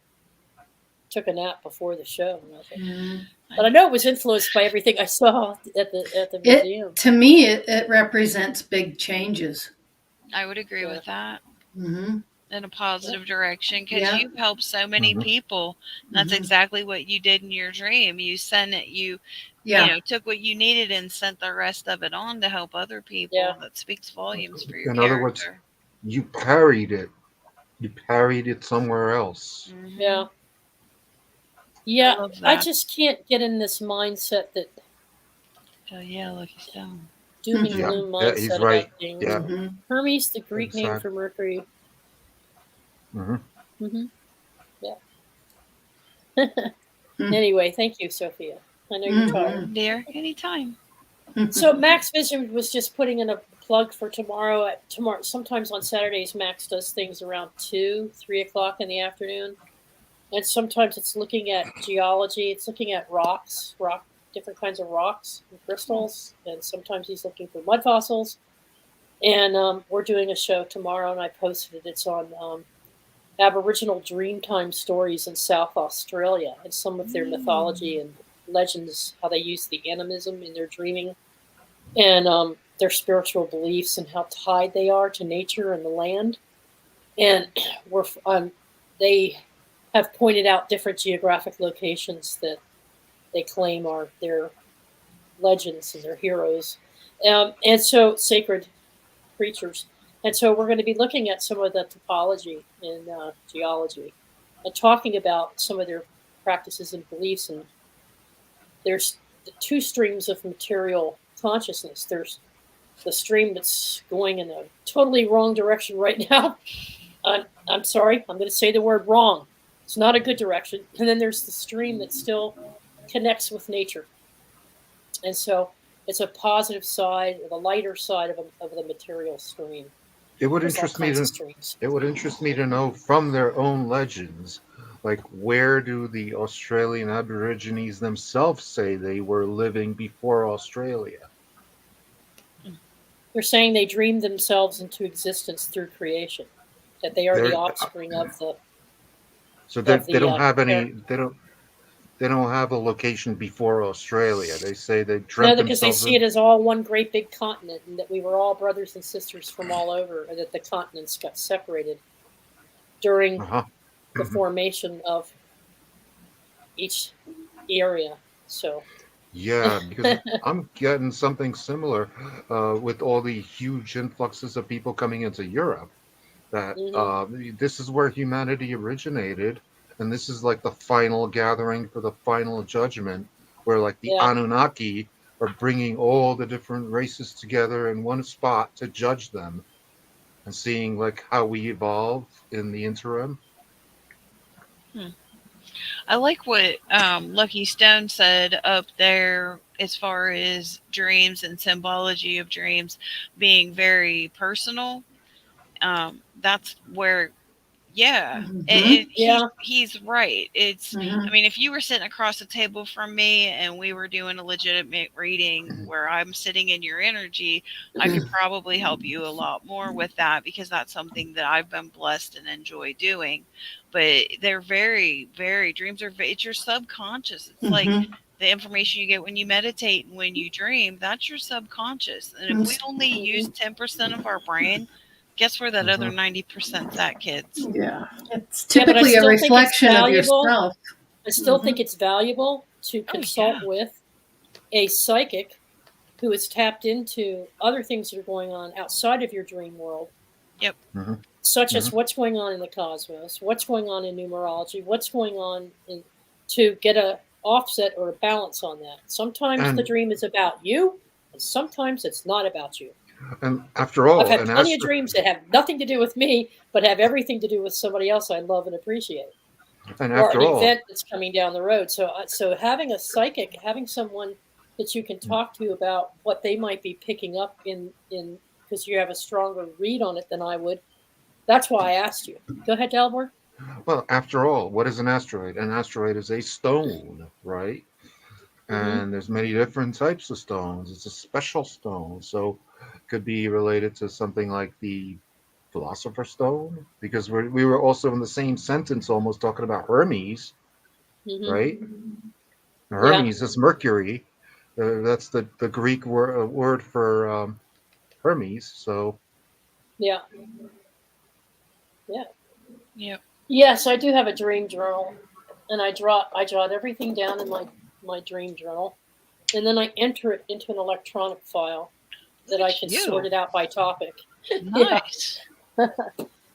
took a nap before the show.
Mhm.
But I know it was influenced by everything I saw at the
It
museum.
to me it represents big changes.
I would agree
Yeah.
with that
Hmm.
in a positive direction because
Yeah.
you've helped so many
Mhm.
people. That's
Hmm.
exactly what you did in your dream. You sent it. You
Yeah.
took what you needed and sent the rest of it on to help other people.
Yeah.
That speaks volumes for your
In other words,
character.
you parried it. You parried it somewhere else.
Hmm.
Yeah.
I
Yeah.
love
I
that.
just can't get in this mindset that
Oh yeah, Lucky Stone.
doom and
Yeah,
gloom
yeah, he's
mindset
right.
about things.
Yeah,
Hmm.
Hermes, the Greek name
exactly.
for Mercury.
Hmm.
Hmm. Yeah.
Hmm.
Anyway, thank you, Sophia. I know you're tired.
Hmm.
Dear, anytime.
So Max Vision was just putting in a plug for tomorrow. Sometimes on Saturdays, Max does things around 2, 3 o'clock in the afternoon, and sometimes it's looking at geology. It's looking at different kinds of rocks and crystals, and sometimes he's looking for mud fossils. And we're doing a show tomorrow, and I posted it. It's on Aboriginal Dreamtime stories in South Australia and some of their mythology and legends, how they use the animism in their dreaming, and their spiritual beliefs and how tied they are to nature and the land. And they have pointed out different geographic locations that they claim are their legends and their heroes, and so sacred creatures. And so we're going to be looking at some of the topology in geology. talking about some of their practices and beliefs. And there's the two streams of material consciousness. There's the stream that's going in a totally wrong direction right now. I'm sorry, I'm going to say the word wrong. It's not a good direction. And then there's the stream that still connects with nature. And so it's a positive side, or the lighter side of the material stream.
It would
There's all
interest me
kinds
to.
of streams.
It would interest me to know from their own legends, like where do the Australian Aborigines themselves say they were living before Australia?
They're saying they dreamed themselves into existence through creation, that they are the
They're
offspring of the.
so they,
of the,
they don't have any.
air.
They don't have a location before Australia. They say they
No,
dreamt
because they
themselves.
see it as all one great big continent, and that we were all brothers and sisters from all over, and that the continents got separated during
Uh-huh.
the formation of each area. So
Yeah, because I'm getting something similar with all the huge influxes of people coming into Europe. That this is where humanity originated, and this is like the final gathering for the final judgment, where like the
yeah,
Anunnaki are bringing all the different races together in one spot to judge them, and seeing like how we evolve in the interim.
I like what Lucky Stone said up there as far as dreams and symbology of dreams being very personal. That's where, yeah,
yeah,
he's right. It's,
Mhm.
I mean, if you were sitting across the table from me and we were doing a legitimate reading where I'm sitting in your energy, I could probably help you a lot more with that, because that's something that I've been blessed and enjoy doing. But they're very, very, dreams are, it's your subconscious. It's like
Mhm.
the information you get when you meditate and when you dream, that's your subconscious. And if we only use 10% of our brain, guess where that other 90%'s at, kids?
Yeah, it's
yeah, but I
typically a
still think it's
reflection of
valuable.
yourself.
I still think it's valuable to consult
yeah.
with a psychic who is tapped into other things that are going on outside of your dream world.
Yep.
Such as what's going on in the cosmos, what's going on in numerology, what's going on in, to get a offset or a balance on that. Sometimes the
And
dream is about you, and sometimes it's not about you.
and after all,
I've had
an
plenty of
astro-
dreams that have nothing to do with me, but have everything to do with somebody else I love and appreciate,
and
or an
after all,
event that's coming down the road. So having a psychic, having someone that you can talk to about what they might be picking up in because you have a stronger read on it than I would. That's why I asked you. Go ahead, Delbert.
well, after all, what is an asteroid? An asteroid is a stone, right? And there's many different types of stones. It's a special stone, so it could be related to something like the Philosopher's Stone, because we were also in the same sentence almost talking about Hermes, right? Hermes is Mercury. That's the Greek word for Hermes. So
Yeah.
Yep.
Yes, I do have a dream journal, and I jot everything down in my dream journal, and then I enter it into an electronic file that I can sort it out by topic.
Nice.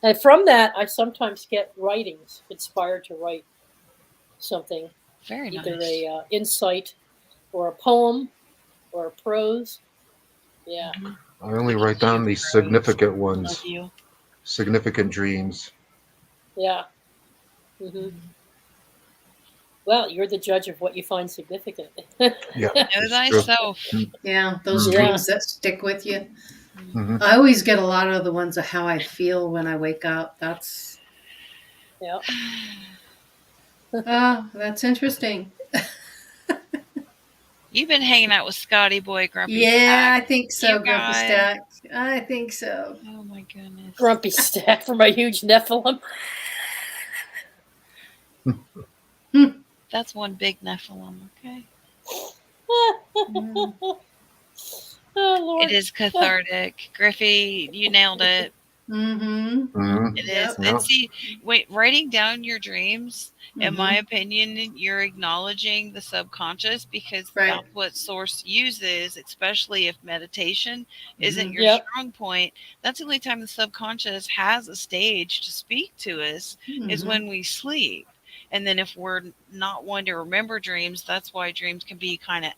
And from that, I sometimes get writings inspired to write something,
Very
either
nice.
a insight or a poem or a prose. Yeah.
I only write down the significant ones, significant dreams.
Yeah. Well, you're the judge of what you find significant.
Yeah.
Know thyself.
Yeah, those
Yeah.
dreams that stick with you. I always get a lot of the ones of how I feel when I wake up. That's
Yeah.
that's interesting.
You've been hanging out with Scotty Boy Grumpy
Yeah,
Stack.
I think so,
You
Grumpy
guys.
Stack. I think so.
Oh my goodness.
Grumpy Stack from a huge Nephilim.
That's one big Nephilim, okay?
Oh, Lord.
It is cathartic. Griffey, you nailed it.
Mm-hmm.
Mhm.
It
Yep.
is.
Yeah.
And see, wait, writing down your dreams, in
Mhm.
my opinion, you're acknowledging the subconscious because
Right.
that's what Source uses, especially if meditation isn't
Mhm.
your
Yep.
strong point. That's the only time the subconscious has a stage to speak to us is
Mhm.
when we sleep. And then if we're not one to remember dreams, that's why dreams can be kind of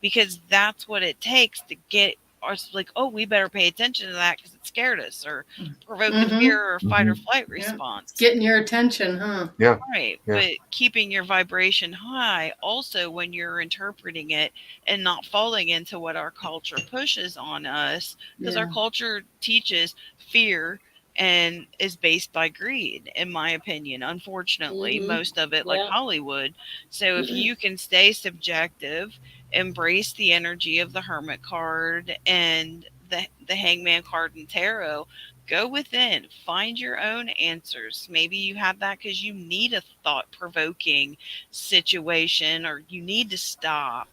because that's what it takes to get us like, oh, we better pay attention to that because it scared us or provoked a
Mhm.
fear or fight or
Mhm.
flight
Yeah.
response.
Getting your attention, huh?
Yeah.
Right.
Yeah.
But keeping your vibration high also when you're interpreting it and not falling into what our culture pushes on us because our
Yeah.
culture teaches fear and is based by greed, in my opinion. Unfortunately,
Mhm.
most of it like
Yeah.
Hollywood. So if you can stay subjective, embrace the energy of the Hermit card and the Hangman card and tarot, go within, find your own answers. Maybe you have that because you need a thought provoking situation or you need to stop,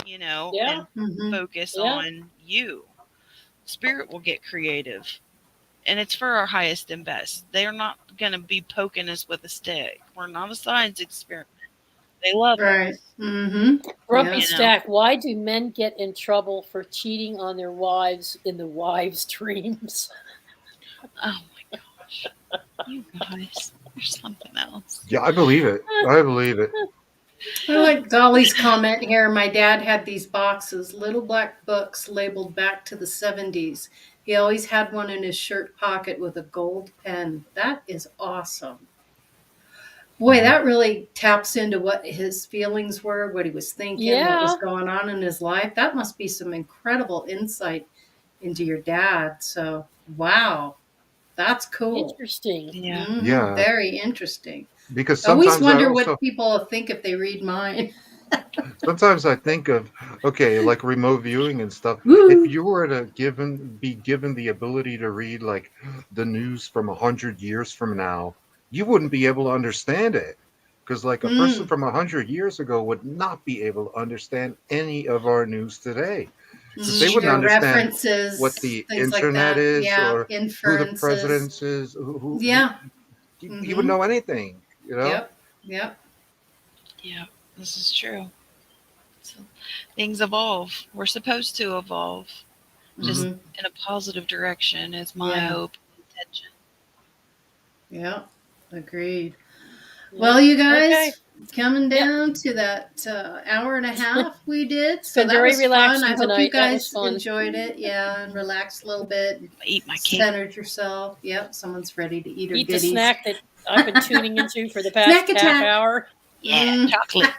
Yeah.
and
Mhm.
focus
Yeah.
on you. Spirit will get creative. And it's for our highest and best. They're not going to be poking us with a stick. We're not a science experiment. They love
Right.
us,
Mm-hmm.
Grumpy
Yeah.
Stack, why do men get in trouble for cheating on their wives in the wives' dreams?
Oh my gosh. You guys, there's something else.
Yeah, I believe it. I believe it.
I like Dolly's comment here. My dad had these boxes, little black books labeled back to the 70s. He always had one in his shirt pocket with a gold pen. That is awesome. Boy, that really taps into what his feelings were, what he was thinking, what was
Yeah.
going on in his life. That must be some incredible insight into your dad. So, wow, that's cool.
Interesting.
Yeah.
Yeah.
Very interesting.
Because
I always
sometimes I
wonder
also
what people think if they read mine.
sometimes I think of, okay, like remote viewing and stuff. If
Woo!
you were to be given the ability to read like the news from 100 years from now, you wouldn't be able to understand it. Because like a person
Mm.
from 100 years ago would not be able to understand any of our news today. Because they
Mhm.
wouldn't
Your
understand what
references,
the
things like
internet
that.
is
Yeah,
or who the
inferences.
president is,
Yeah.
he would
Mm-hmm.
know anything, you know?
Yep. Yep.
Yeah. This is true. So things evolve. We're supposed to evolve, just
Mhm.
Mm-hmm.
in a positive direction is my
Yeah.
hope and intention.
Yep. Agreed.
Yeah.
Well, you
Okay.
guys, coming
Yep.
down to that hour and a half we did.
It's
So
been
that
very
was fun. I
relaxing
hope you
tonight. That was
guys
fun.
enjoyed it. Yeah, and relaxed a little bit.
Eat my cake.
Centered yourself. Yep. Someone's ready to eat her
Eat the
goodies.
snack that I've been tuning into for the past
Snack
half
attack.
hour.
Yeah,
Mm.
chocolate.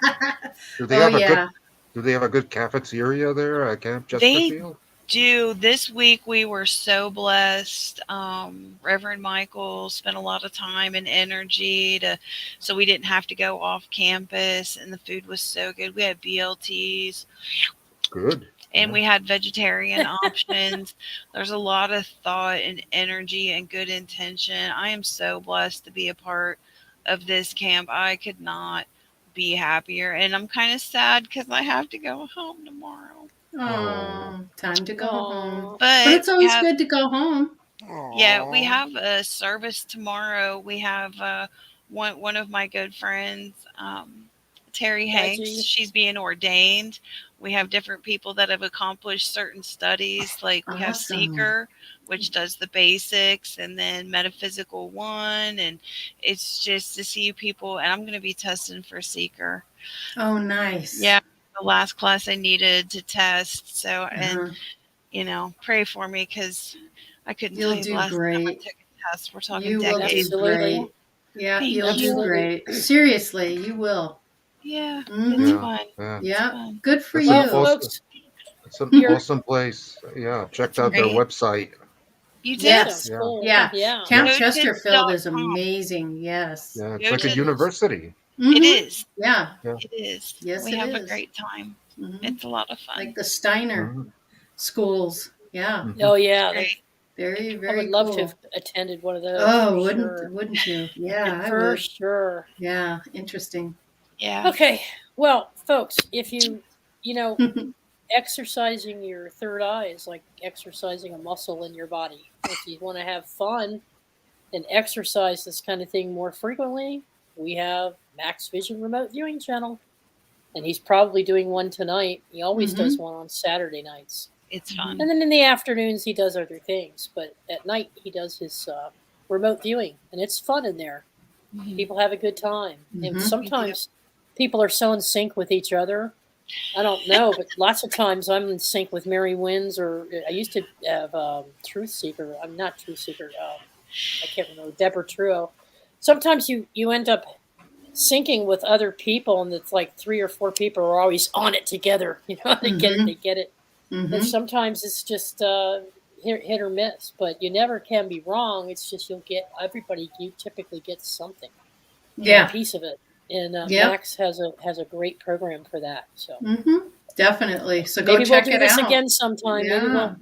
Do they
Oh,
have a good
yeah.
Do they have a good cafeteria there at Camp
They
Chesterfield?
do. This week we were so blessed. Reverend Michael spent a lot of time and energy so we didn't have to go off campus, and the food was so good. We had BLTs
Good.
and
Yeah.
we had vegetarian options. There's a lot of thought and energy and good intention. I am so blessed to be a part of this camp. I could not be happier, and I'm kind of sad because I have to go home tomorrow.
Oh.
Oh, time to go home.
Aw.
But
But
it's always good to go home.
yeah, we
Aw.
have a service tomorrow. We have one of my good friends, Terry Hanks.
Reggie.
She's being ordained. We have different people that have accomplished certain studies. Like we have
Awesome.
Seeker, which does the basics, and then Metaphysical One, and it's just to see people. And I'm going to be testing for Seeker.
Oh, nice.
Yeah, the last class I needed to test. So and
Uh-huh.
pray for me because I couldn't tell
You'll
you the
do
last time I
great.
took a test. We're talking
You will do
decades.
Absolutely.
great. Yeah,
Thank
you'll do
you.
Absolutely.
great. Seriously, you will.
Yeah, it's
Mm-hmm.
Yeah.
fun.
Yeah.
It's
Yeah,
fun.
good for
It's an
Well,
you.
awesome
folks,
it's an
you're
awesome place. Yeah.
It's
Checked out their
great.
website.
You
that
did?
Yes.
sounds
Yeah.
cool.
Yeah.
Yeah.
Yeah.
Camp Chesterfield is
Goto.com.
amazing. Yes.
Yeah. It's
Go
like a
It
to
is.
university.
it
Mm-hmm.
is.
Yeah.
Yeah.
It is.
Yes,
We
it
have a
is.
great time.
Mm-hmm.
It's a lot of
Like
fun.
the Steiner
Mhm.
schools. Yeah.
Mhm.
Oh, yeah.
Great.
Very,
I would
very
love to have
cool.
attended one of those
Oh,
for sure.
wouldn't you? Yeah, I
For
would.
sure.
Yeah, interesting.
Yeah.
Okay. Well, folks, if you know, exercising your third eye is like exercising a muscle in your body. If you want to have fun and exercise this kind of thing more frequently, we have Max Vision remote viewing channel. And he's probably doing one tonight. He always does one on Saturday nights.
It's fun.
And then in the afternoons, he does other things. But at night, he does his remote viewing. And it's fun in there. People have a good time. And sometimes people are so in sync with each other. I don't know, but lots of times I'm in sync with Mary Wynn's, or I used to have Truth Seeker. I'm not Truth Seeker. I can't remember. Deborah Truo. Sometimes you end up syncing with other people, and it's like 3 or 4 people are always on it together. You know, they get it. And sometimes it's just hit or miss, but you never can be wrong. It's just you typically get something, a piece of it. And Max has a great program for that. So
definitely. So go check it out. Maybe we'll do this
again sometime.
Yeah.
Maybe we'll.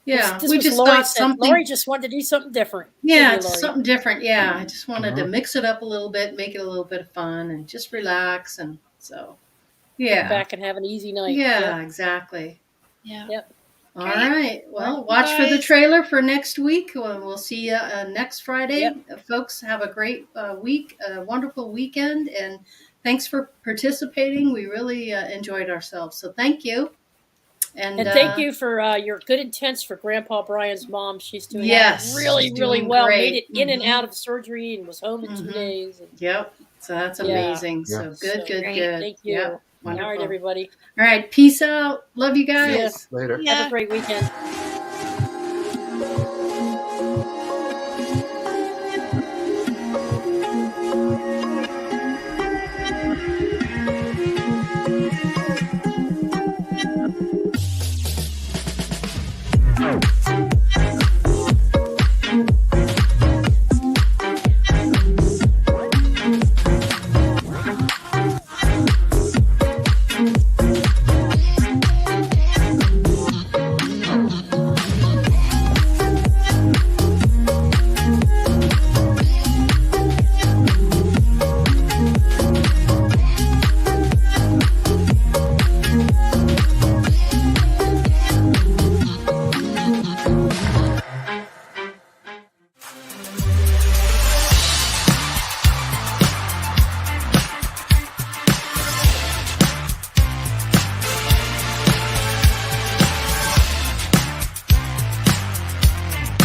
Yeah,
this
we
was
just
Lori
thought
said,
something.
Lori just wanted to do something different.
Yeah, it's something different. Yeah, I just wanted to mix it up a little bit, make it a little bit of fun, and just relax. And so,
Come back and have an easy night.
Yeah, exactly.
Yeah.
Yep.
All right. Well, watch for the trailer for next week. We'll see you next Friday. Folks, have a great week, a wonderful weekend, and thanks for participating. We really enjoyed ourselves. So thank you. And
thank you for your good intents for Grandpa Brian's mom. She's doing really,
she's
really
doing
well.
Great.
Made it in and out of surgery and was home in 2 days. And,
so that's amazing. So good.
Thank you.
Yep.
All right, everybody.
All right. Peace out. Love you guys.
Later.
Have a great weekend.